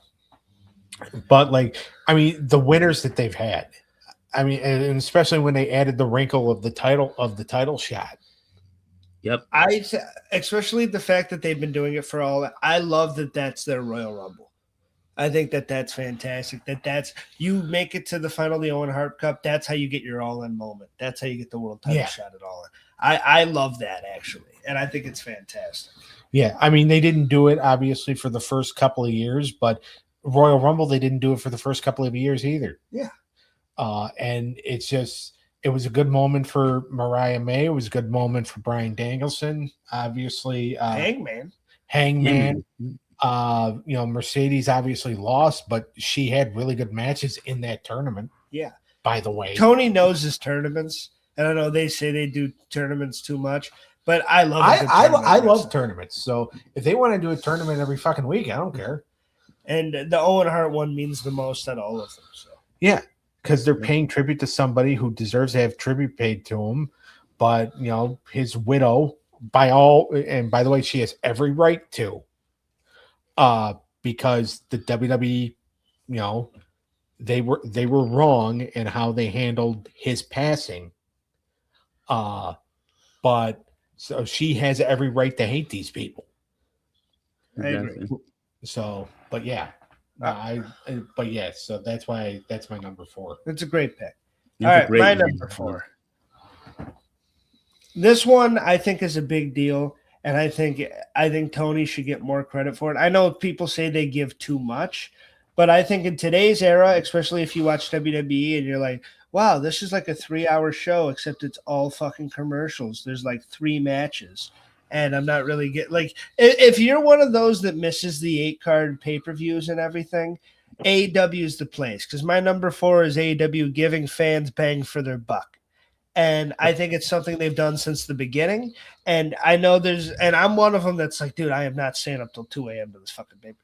like, I mean, the winners that they've had. I mean, and especially when they added the wrinkle of the title shot. Yep. Especially the fact that they've been doing it for all. I love that that's their Royal Rumble. I think that's fantastic. That's you make it to the final of the Owen Hart Cup. That's how you get your all-in moment. That's how you get the world title shot at all. I love that actually, and I think it's fantastic. Yeah, I mean they didn't do it obviously for the first couple of years, but Royal Rumble they didn't do it for the first couple of years either. Yeah, and it was a good moment for Mariah May. It was a good moment for Bryan Danielson. Obviously, Hangman. Mercedes obviously lost, but she had really good matches in that tournament. Yeah. By the way, Tony knows his tournaments. And I know they say they do tournaments too much, but I love it. I love tournaments. So if they want to do a tournament every fucking week, I don't care. And the Owen Hart one means the most out of all of them. So yeah, because they're paying tribute to somebody who deserves to have tribute paid to him. But his widow by the way, she has every right to, because the WWE, they were wrong in how they handled his passing. But so she has every right to hate these people. I agree. So, but yeah, so that's my number 4. It's a great pick. That's All a right, great my one. number 4. This one I think is a big deal, and I think Tony should get more credit for it. I know people say they give too much, but I think in today's era, especially if you watch WWE and you're like, wow, this is like a 3-hour show, except it's all fucking commercials. There's like 3 matches. And I'm not really if you're one of those that misses the 8-card pay-per-views and everything, AEW is the place. Because my number 4 is AEW giving fans bang for their buck. And I think it's something they've done since the beginning. And I know and I'm one of them that's like, dude, I am not staying up till 2 a.m. to this fucking paper.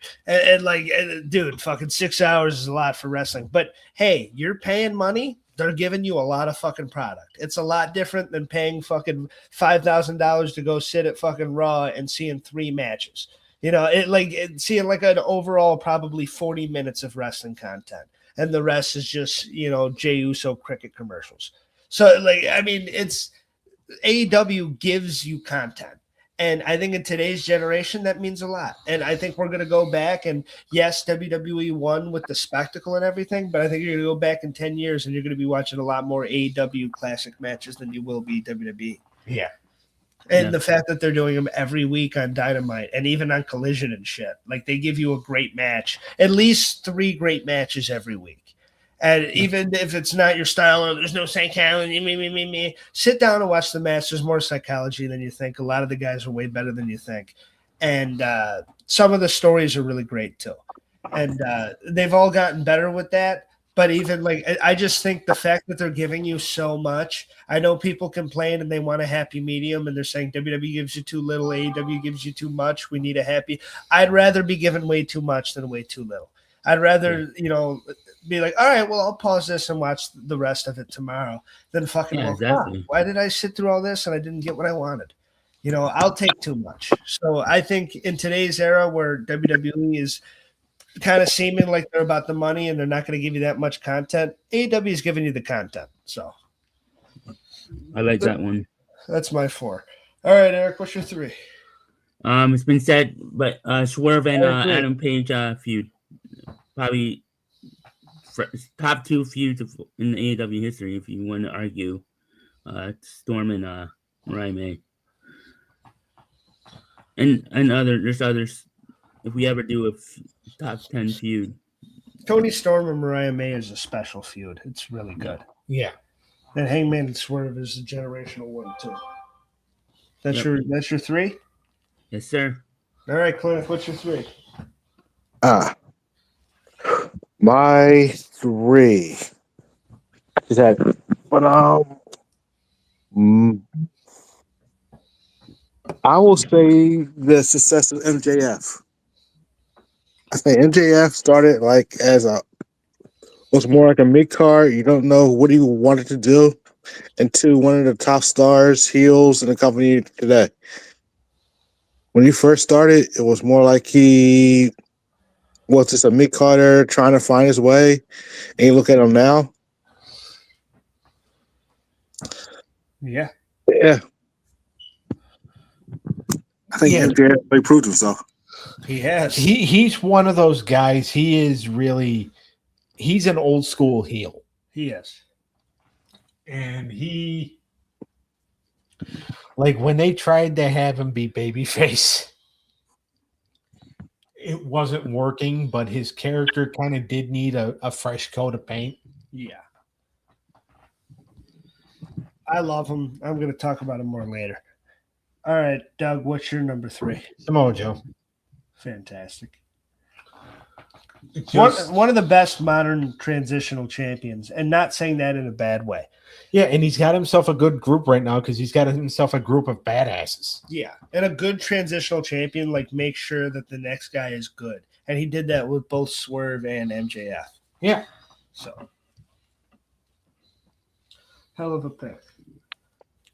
Dude, fucking 6 hours is a lot for wrestling. But hey, you're paying money. They're giving you a lot of fucking product. It's a lot different than paying fucking $5,000 to go sit at fucking Raw and seeing 3 matches. Seeing like an overall probably 40 minutes of wrestling content. And the rest is just, Jey Uso cricket commercials. So, it's AEW gives you content. And I think in today's generation, that means a lot. And I think we're going to go back. And yes, WWE won with the spectacle and everything, but I think you're going to go back in 10 years and you're going to be watching a lot more AEW classic matches than you will be WWE. Yeah. And the fact that they're doing them every week on Dynamite and even on Collision and shit, like they give you a great match, at least 3 great matches every week. And even if it's not your style, or there's no psychology, sit down and watch the match. There's more psychology than you think. A lot of the guys are way better than you think. And some of the stories are really great too. And they've all gotten better with that. But even I just think the fact that they're giving you so much, I know people complain and they want a happy medium and they're saying WWE gives you too little, AEW gives you too much. We need a happy. I'd rather be given way too much than way too little. I'd rather, be like, all right, well, I'll pause this and watch the rest of it tomorrow than fucking, exactly. why did I sit through all this and I didn't get what I wanted? I'll take too much. So I think in today's era where WWE is kind of seeming like they're about the money and they're not going to give you that much content, AEW is giving you the content. So I like that one. That's my 4. All right, Eric, what's your 3? It's been said, but Swerve and Adam Page feud. Probably top 2 feuds in the AEW history, if you want to argue. Storm and Mariah May. And there's others. If we ever do a top 10 feud. Tony Storm and Mariah May is a special feud. It's really good. Yeah. And Hangman and Swerve is a generational one too. That's your 3? Yes, sir. All right, Cleneth, what's your 3? My 3 is that, but I will say the success of MJF. I think MJF started was more like a mid card. You don't know what he wanted to do, until one of the top stars, heels in the company today. When he first started, it was more like he was just a mid carder trying to find his way. And you look at him now. Yeah. Yeah. I think MJF proved himself. He has. He's one of those guys. He's an old school heel. He is. And when they tried to have him be babyface, it wasn't working, but his character kind of did need a fresh coat of paint. Yeah. I love him. I'm going to talk about him more later. All right, Doug, what's your number 3? Samoa Joe. Fantastic. One of the best modern transitional champions, and not saying that in a bad way. Yeah, and he's got himself a good group right now because he's got himself a group of badasses. Yeah, and a good transitional champion, makes sure that the next guy is good. And he did that with both Swerve and MJF. Yeah. So, hell of a pick.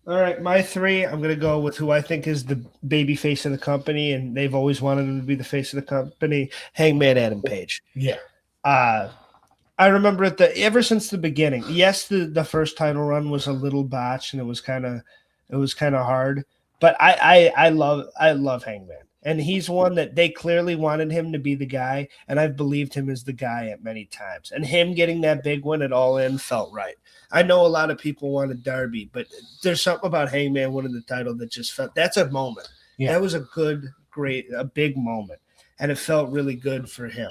All right, my 3, I'm going to go with who I think is the baby face of the company, and they've always wanted him to be the face of the company, Hangman Adam Page. Yeah. I remember ever since the beginning. Yes, the first title run was a little botched and it was kind of hard, but I love Hangman. And he's one that they clearly wanted him to be the guy, and I've believed him as the guy at many times. And him getting that big one at All In felt right. I know a lot of people wanted Darby, but there's something about Hangman winning the title that just felt that's a moment. Yeah. That was a big moment, and it felt really good for him.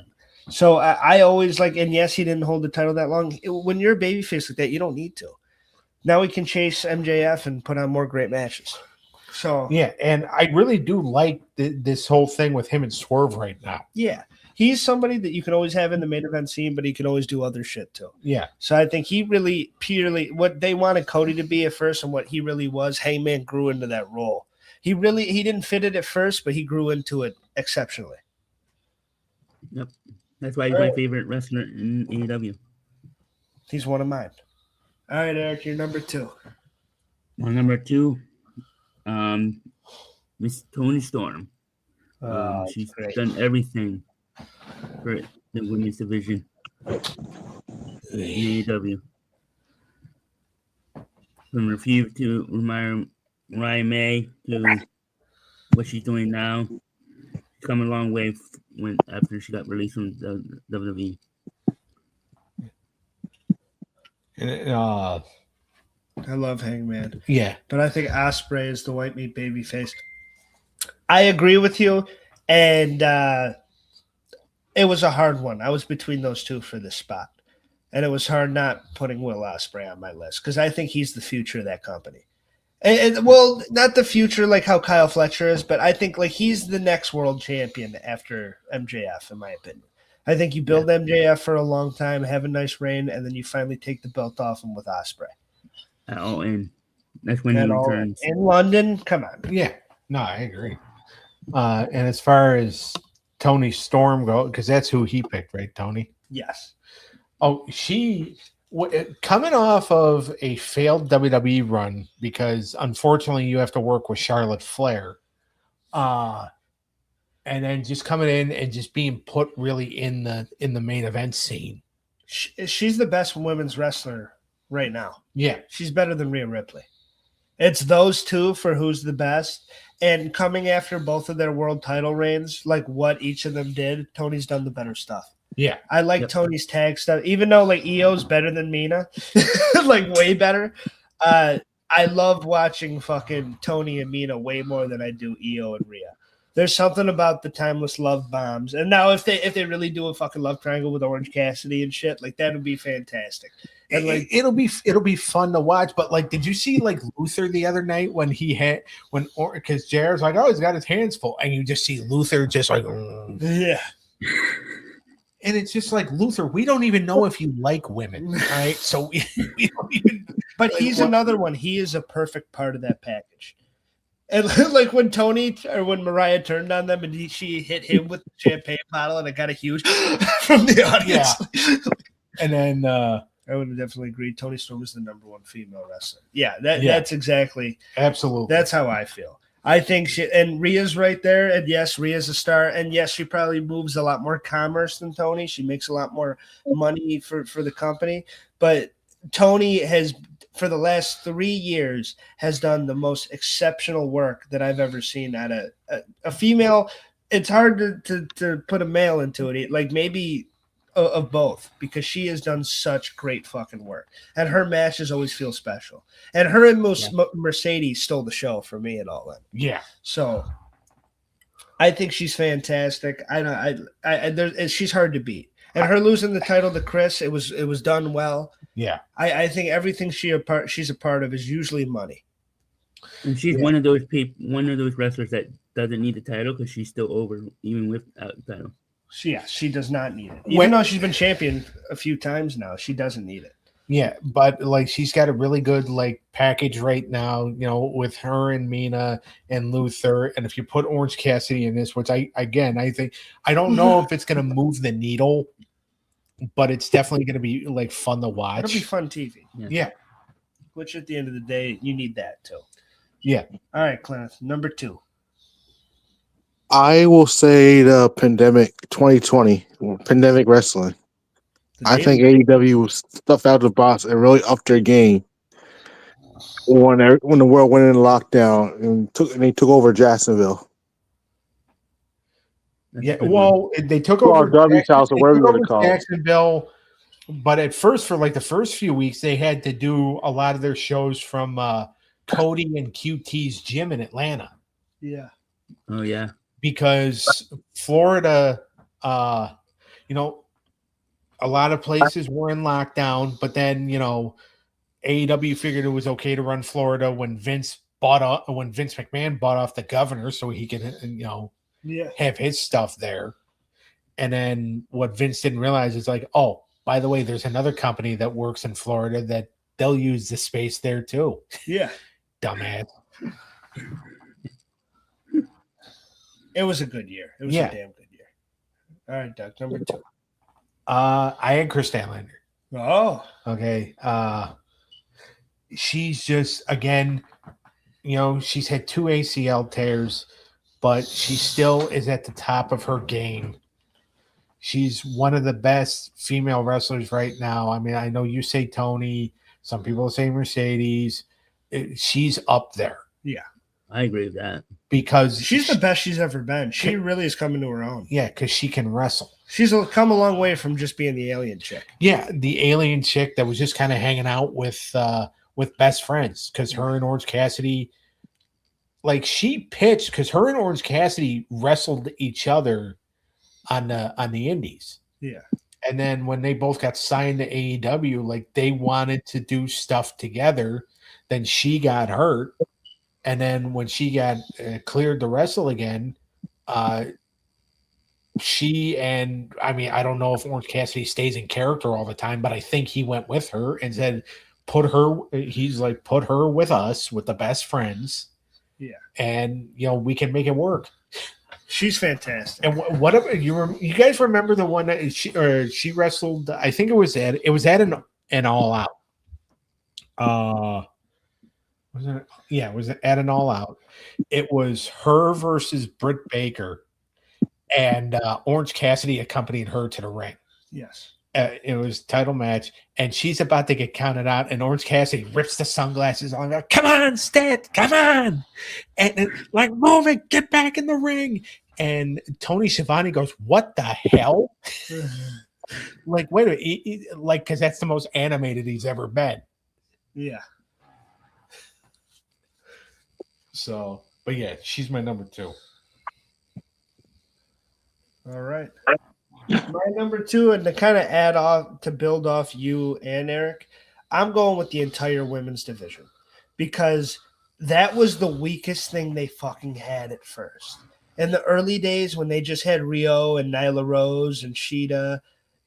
So I always like, and yes, he didn't hold the title that long. When you're a babyface like that, you don't need to. Now we can chase MJF and put on more great matches. So Yeah, and I really do like this whole thing with him and Swerve right now. yeah, he's somebody that you can always have in the main event scene, but he can always do other shit too. Yeah. So I think he really purely what they wanted Cody to be at first and what he really was, Hangman grew into that role. He didn't fit it at first, but he grew into it exceptionally. Yep. That's why he's my favorite wrestler in AEW. He's one of mine. All right, Eric, you're number 2. My number 2, Miss Toni Storm. She's great. done everything for the women's division in AEW. From her feud to Mariah May to what she's doing now. She's come a long way after she got released from the WWE. And, I love Hangman. yeah. But I think Ospreay is the white meat baby face. I agree with you, and it was a hard one. I was between those two for this spot, and it was hard not putting Will Ospreay on my list because I think he's the future of that company. And well, not the future like how Kyle Fletcher is, but I think like he's the next world champion after MJF, in my opinion. I think you build MJF for a long time, have a nice reign, and then you finally take the belt off him with Ospreay. All in. That's when he returns. In London, come on. Yeah. No, I agree. And as far as Toni Storm go, because that's who he picked, right, Tony? Yes. Oh, she coming off of a failed WWE run because unfortunately you have to work with Charlotte Flair, and then just coming in and just being put really in the main event scene. She's the best women's wrestler right now. Yeah, she's better than Rhea Ripley. It's those two for who's the best. And coming after both of their world title reigns, like what each of them did, Tony's done the better stuff. Yeah. I like Tony's tag stuff, even though like Io's better than Mina, like way better. I love watching fucking Tony and Mina way more than I do Io and Rhea. There's something about the timeless love bombs. And now if they really do a fucking love triangle with Orange Cassidy and shit, like that would be fantastic. And like it'll be fun to watch. But like, did you see like Luther the other night when because Jared's like, oh, he's got his hands full, and you just see Luther just like, yeah. And it's just like, Luther, we don't even know if you like women, right? So we don't even. But like, he's another one. He is a perfect part of that package. And like when when Mariah turned on them and she hit him with the champagne bottle and it got a huge from the audience. Yeah. And then I would have definitely agreed. Toni Storm is the number 1 female wrestler. Yeah, that's exactly. Absolutely. That's how I feel. I think and Rhea's right there. And yes, Rhea's a star. And yes, she probably moves a lot more commerce than Tony. She makes a lot more money for the company. But Tony has, for the last 3 years, has done the most exceptional work that I've ever seen at a female. It's hard to put a male into it. Like maybe of both, because she has done such great fucking work. And her matches always feel special. And her and Mercedes stole the show for me and all that. Yeah. So I think she's fantastic. She's hard to beat. And her losing the title to Chris, it was done well. Yeah. I think everything she's a part of is usually money. And she's one of those wrestlers that doesn't need the title because she's still over even without the title. She does not need it. Even though she's been champion a few times now, she doesn't need it. Yeah, but like she's got a really good like package right now, with her and Mina and Luther. And if you put Orange Cassidy in this, which I think I don't know if it's gonna move the needle, but it's definitely gonna be like fun to watch. It'll be fun TV. Yeah. which at the end of the day, you need that too. Yeah. All right, Cleneth, number 2. I will say the pandemic 2020, pandemic wrestling. I think AEW stuffed out the box and really upped their game when the world went in lockdown and they took over Jacksonville. That's a Yeah, good well, they took Well, over Darby's house or whatever you want to call it. Jacksonville, but at first, for like the first few weeks, they had to do a lot of their shows from Cody and QT's gym in Atlanta Yeah. one. Oh yeah. because Florida, you know, a lot of places were in lockdown, but then AEW figured it was okay to run Florida when Vince McMahon bought off the governor so he could have his stuff there. And then what Vince didn't realize is like, oh, by the way, there's another company that works in Florida that they'll use the space there too. Yeah. Dumbass. It was a good year. It was a damn good year. All right, Doug, number 2. I had Chris Statlander. Oh. Okay. She's just, again, she's had 2 ACL tears, but she still is at the top of her game. She's one of the best female wrestlers right now. I mean, I know you say Tony. Some people say Mercedes. She's up there. Yeah. I agree with that. Because she's the best she's ever been. She really is coming to her own. Yeah, because she can wrestle. She's come a long way from just being the alien chick. Yeah, the alien chick that was just kind of hanging out with best friends because her and Orange Cassidy, like she pitched because her and Orange Cassidy wrestled each other on the indies. Yeah. And then when they both got signed to AEW, like they wanted to do stuff together. Then she got hurt. And then when she got cleared to wrestle again, she and I don't know if Orange Cassidy stays in character all the time, but I think he went with her and said, put her with us, with the best friends. Yeah. And, we can make it work. She's fantastic. And whatever you guys remember the one that she wrestled, I think it was at an All Out. It was at an All Out. It was her versus Britt Baker, and Orange Cassidy accompanied her to the ring. Yes. It was a title match, and she's about to get counted out, and Orange Cassidy rips the sunglasses on her. Come on, Stat, come on. And like, move it, get back in the ring. And Tony Schiavone goes, what the hell? Like, wait a minute. Like, because that's the most animated he's ever been. Yeah. So, but yeah, she's my number 2. All right. My number 2, and to kind of add off to build off you and Eric, I'm going with the entire women's division because that was the weakest thing they fucking had at first. In the early days when they just had Rio and Nyla Rose and Sheeta,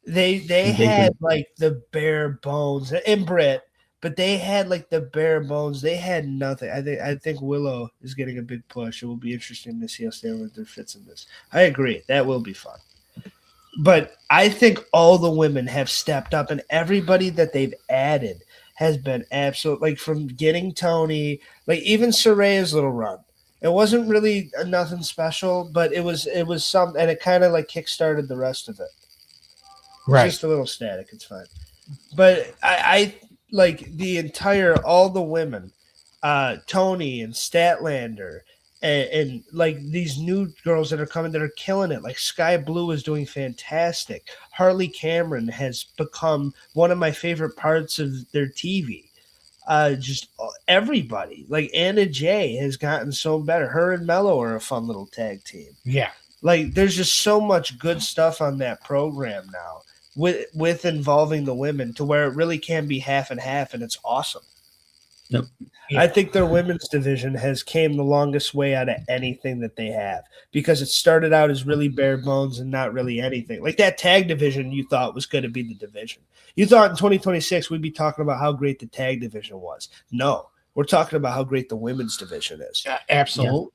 they had like the bare bones and Britt, but they had like the bare bones. They had nothing. I think Willow is getting a big push. It will be interesting to see how Statlander fits in this. I agree. That will be fun. But I think all the women have stepped up, and everybody that they've added has been absolute. Like from getting Tony, like even Saraya's little run. It wasn't really nothing special, but it was something, and it kind of like kickstarted the rest of it. Right, just a little static. It's fine, but I like all the women, Tony and Statlander. And like these new girls that are coming that are killing it. Like Sky Blue is doing fantastic. Harley Cameron has become one of my favorite parts of their TV. Just everybody. Like Anna Jay has gotten so better. Her and Mello are a fun little tag team. Yeah. Like there's just so much good stuff on that program now with involving the women to where it really can be half and half, and it's awesome. Yep. Yeah. I think their women's division has came the longest way out of anything that they have because it started out as really bare bones and not really anything. Like that tag division you thought was going to be the division. You thought in 2026 we'd be talking about how great the tag division was. No, we're talking about how great the women's division is. Absolutely.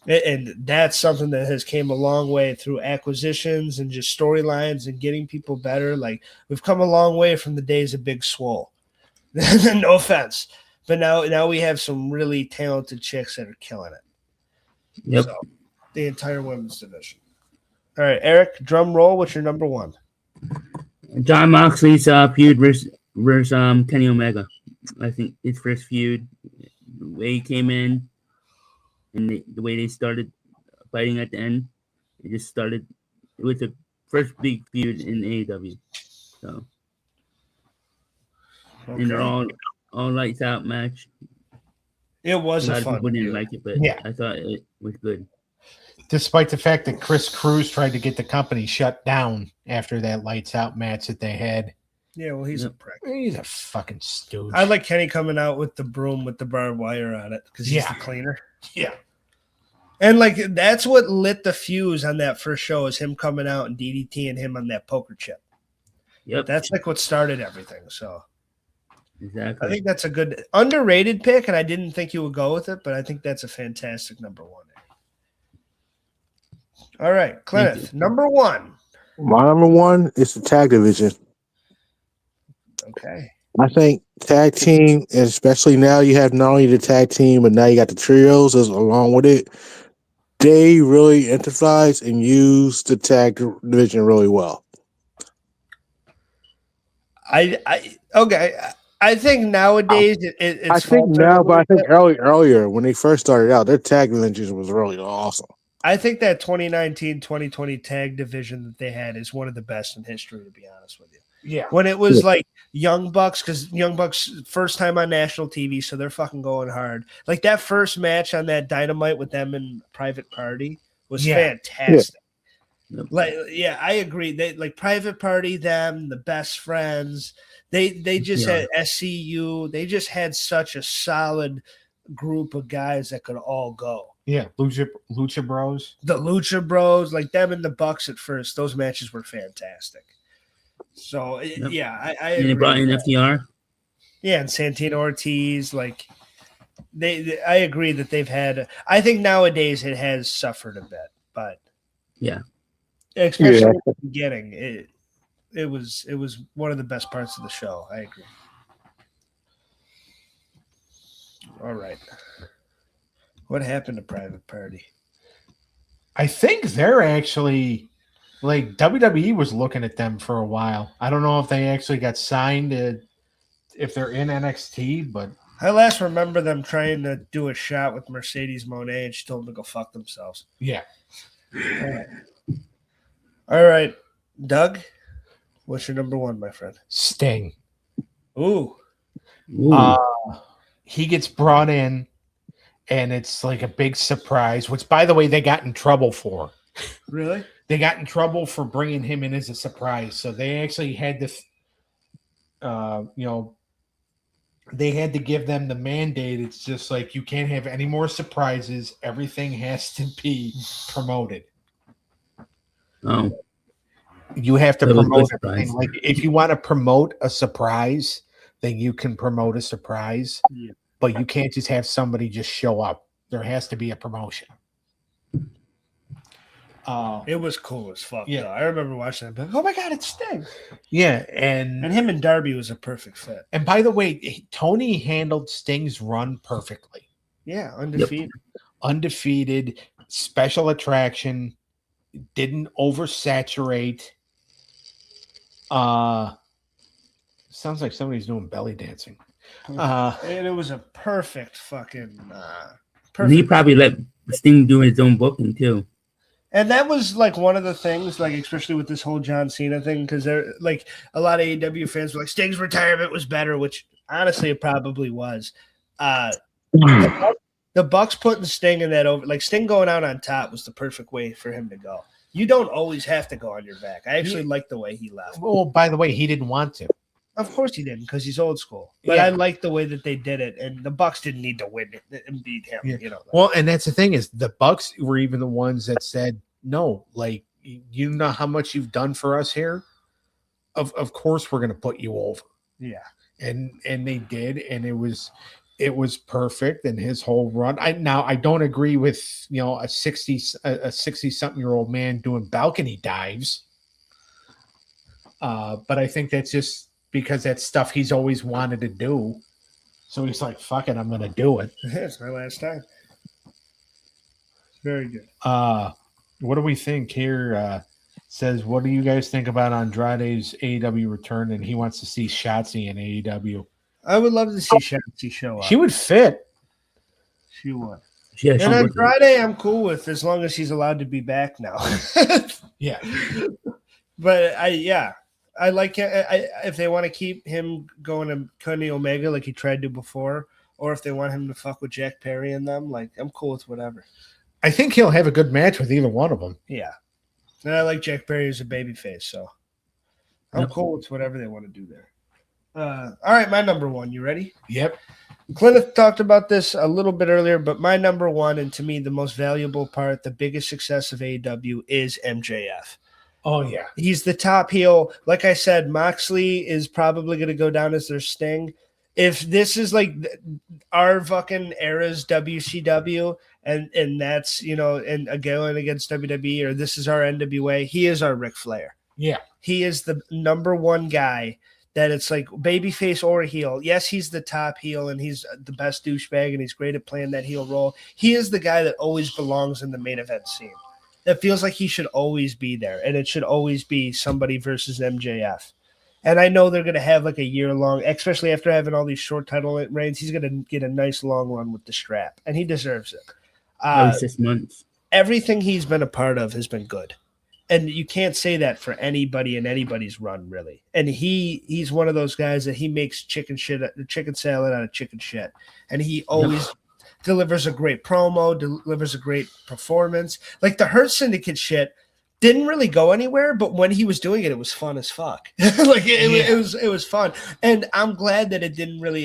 Yeah. And that's something that has came a long way through acquisitions and just storylines and getting people better. Like we've come a long way from the days of Big Swole. No offense. But now we have some really talented chicks that are killing it. Yep. So, the entire women's division. All right, Eric, drum roll. What's your number one? John Moxley's feud versus Kenny Omega. I think his first feud, the way he came in, and the way they started fighting at the end, it just started. It was the first big feud in AEW. So, and they're all lights out match. It was A lot a of fun people didn't feud. like it, but Yeah. I thought it was good. Despite the fact that Chris Cruz tried to get the company shut down after that lights out match that they had. Yeah, well, he's a Yep. prick. He's a fucking stooge. I like Kenny coming out with the broom with the barbed wire on it because he's the cleaner. Yeah. And like that's what lit the fuse on that first show is him coming out and DDT and him on that poker chip. Yep, That's like what started everything. So exactly. I think that's a good underrated pick, and I didn't think you would go with it, but I think that's a fantastic number one. All right, Cleneth, number one. My number one is the tag division. Okay. I think tag team, and especially now you have not only the tag team, but now you got the trios as along with it. They really emphasize and use the tag division really well. I think nowadays it's I think faltered now, a but I little think bit. earlier when they first started out, their tag division was really awesome. I think that 2019-2020 tag division that they had is one of the best in history, to be honest with you. Yeah. When it was like Young Bucks, because Young Bucks first time on national TV, so they're fucking going hard. Like that first match on that Dynamite with them and Private Party was fantastic. Yep. Like, yeah, I agree. They like Private Party, them, the Best Friends. They just had SCU. They just had such a solid group of guys that could all go. Yeah, Lucha Bros. The Lucha Bros, like them and the Bucks at first, those matches were fantastic. So yeah, I and they agree brought in with that. FTR. Yeah, and Santino Ortiz, like I agree that they've had. I think nowadays it has suffered a bit, but Yeah. especially at the beginning, it was one of the best parts of the show. I agree. All right, what happened to Private Party? I think they're actually like WWE was looking at them for a while. I don't know if they actually got signed if they're in NXT, but I last remember them trying to do a shot with Mercedes Moné, and she told them to go fuck themselves. yeah. All right, Doug, what's your number one, my friend? Sting. Ooh. He gets brought in, and it's like a big surprise, which, by the way, they got in trouble for. Really? They got in trouble for bringing him in as a surprise. So they actually had to, they had to give them the mandate. It's just like you can't have any more surprises. Everything has to be promoted. Oh, You have to That was promote a surprise. everything. Like if you want to promote a surprise, then you can promote a surprise. Yeah. But you can't just have somebody just show up. There has to be a promotion. It was cool as fuck. Yeah. Though. I remember watching it. Like, oh my god, it's Sting! Yeah, and him and Darby was a perfect fit. And by the way, Tony handled Sting's run perfectly. Yeah, undefeated. Undefeated, special attraction, didn't oversaturate. Sounds like somebody's doing belly dancing. And it was a perfect fucking He probably let Sting do his own booking too. And that was like one of the things, like especially with this whole John Cena thing, because they're like a lot of AEW fans were like Sting's retirement was better, which honestly it probably was. The Bucks putting Sting in that over, like Sting going out on top was the perfect way for him to go. You don't always have to go on your back. I actually like the way he left. Well, by the way, he didn't want to. Of course he didn't, because he's old school. But Yeah. I like the way that they did it, and the Bucks didn't need to win it and beat him. Yeah. You know. Well, and that's the thing is the Bucks were even the ones that said, no, like you know how much you've done for us here. Of course we're gonna put you over. Yeah. And they did, and it was perfect. And his whole run. I don't agree with a 60-something year old man doing balcony dives. But I think that's just because that's stuff he's always wanted to do. So he's like, fuck it, I'm going to do it. It's my last time. Very good. What do we think here? Says, what do you guys think about Andrade's AEW return? And he wants to see Shotzi in AEW. I would love to see Shotzi show up. She would fit. She would. Yeah, And she would. Andrade, I'm cool with as long as he's allowed to be back now. Yeah. But I like it. If they want to keep him going to Kenny Omega like he tried to before, or if they want him to fuck with Jack Perry and them, like I'm cool with whatever. I think he'll have a good match with either one of them. Yeah. And I like Jack Perry as a babyface, so I'm cool with whatever they want to do there. All right, my number one. You ready? Yep. Cleneth talked about this a little bit earlier, but my number one, and to me the most valuable part, the biggest success of AEW is MJF. Oh, yeah. He's the top heel. Like I said, Moxley is probably going to go down as their Sting. If this is like our fucking era's WCW, and that's, and going against WWE, or this is our NWA, he is our Ric Flair. Yeah. He is the number one guy that it's like babyface or heel. Yes, he's the top heel and he's the best douchebag and he's great at playing that heel role. He is the guy that always belongs in the main event scene. That feels like he should always be there, and it should always be somebody versus MJF. And I know they're going to have like a year-long, especially after having all these short title reigns, he's going to get a nice long run with the strap, and he deserves it. 6 months. Everything he's been a part of has been good. And you can't say that for anybody in anybody's run, really. And he's one of those guys that he makes chicken salad out of chicken shit. And he always delivers a great promo, delivers a great performance. Like the Hurt Syndicate shit didn't really go anywhere, but when he was doing it, it was fun as fuck. It was fun. And I'm glad that it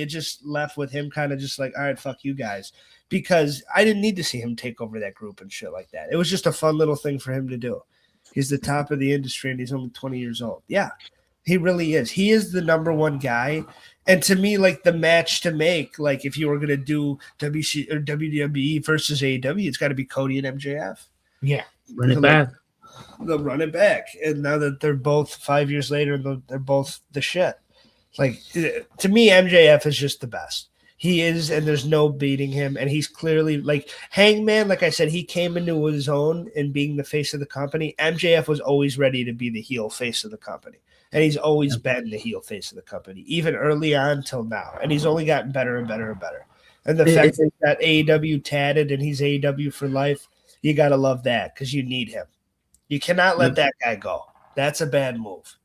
just left with him kind of just like, all right, fuck you guys. Because I didn't need to see him take over that group and shit like that. It was just a fun little thing for him to do. He's the top of the industry and he's only 20 years old. Yeah, he really is. He is the number one guy. And to me, like the match to make, like if you were going to do WC or WWE versus AEW, it's got to be Cody and MJF. Yeah. Run it back. They'll run it back. And now that they're both 5 years later, they're both the shit. Like to me, MJF is just the best. He is, and there's no beating him. And he's clearly like Hangman. Like I said, he came into his own in being the face of the company. MJF was always ready to be the heel face of the company. And he's always been the heel face of the company, even early on till now. And he's only gotten better and better and better. And the fact that AEW tatted and he's AEW for life, you got to love that because you need him. You cannot let that guy go. That's a bad move.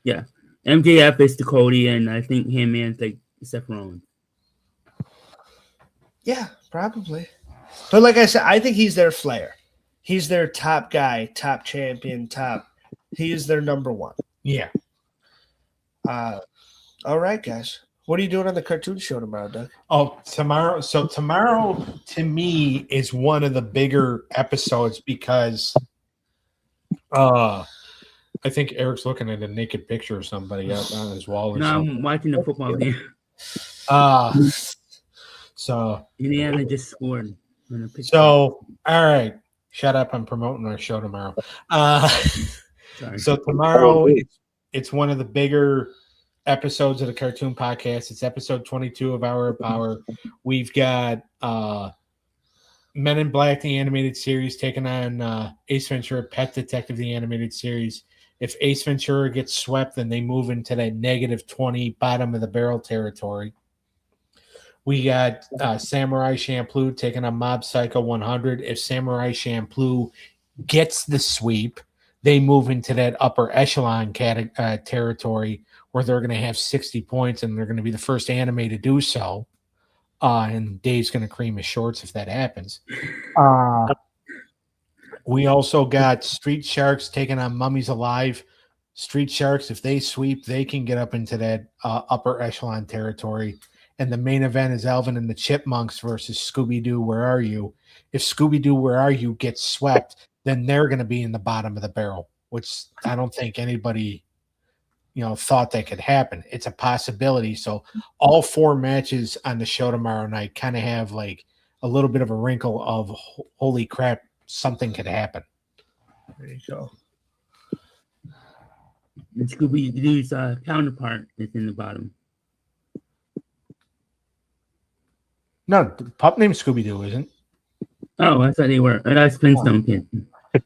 Yeah. MJF is the Cody, and I think Hangman's like Seth Rollins. Yeah, probably. But like I said, I think he's their Flair. He's their top guy, top champion, he is their number one. Yeah. All right, guys. What are you doing on the cartoon show tomorrow, Doug? Oh, tomorrow. So tomorrow to me is one of the bigger episodes because I think Eric's looking at a naked picture of somebody out on his wall or something. I'm watching the football game. So Indiana just scored. So all right. Shut up. I'm promoting our show tomorrow. So tomorrow it's one of the bigger episodes of the Cartoon Podcast. It's episode 22 of Hour of Power. We've got Men in Black, the animated series, taking on Ace Ventura, Pet Detective, the animated series. If Ace Ventura gets swept, then they move into that -20 bottom of the barrel territory. We got Samurai Champloo taking on Mob Psycho 100. If Samurai Champloo gets the sweep, they move into that upper echelon territory where they're going to have 60 points and they're going to be the first anime to do so. And Dave's going to cream his shorts if that happens. We also got Street Sharks taking on Mummies Alive. Street Sharks, if they sweep, they can get up into that upper echelon territory. And the main event is Alvin and the Chipmunks versus Scooby-Doo, Where Are You? If Scooby-Doo, Where Are You gets swept, then they're going to be in the bottom of the barrel, which I don't think anybody, thought that could happen. It's a possibility. So all 4 matches on the show tomorrow night kind of have like a little bit of a wrinkle of holy crap, something could happen. There you go. And Scooby-Doo's counterpart is in the bottom. No, the pup named Scooby Doo isn't. Oh, I thought they were. That's Flintstone Kid.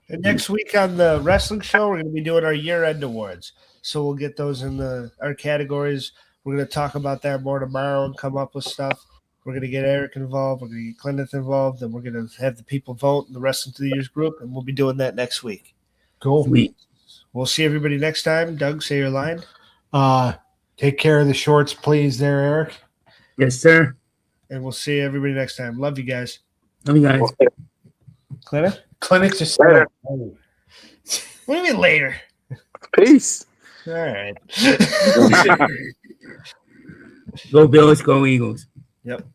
And next week on the wrestling show, we're going to be doing our year-end awards. So we'll get those in our categories. We're going to talk about that more tomorrow and come up with stuff. We're going to get Eric involved. We're going to get Cleneth involved. And we're going to have the people vote in the Wrestling to the Years group. And we'll be doing that next week. Cool. Sweet. We'll see everybody next time. Doug, say your line. Take care of the shorts, please, there, Eric. Yes, sir. And we'll see everybody next time. Love you guys. Love you guys. Cleneth? Clinic just Later. What do you mean later? Peace. All right. Go Bills, go Eagles. Yep.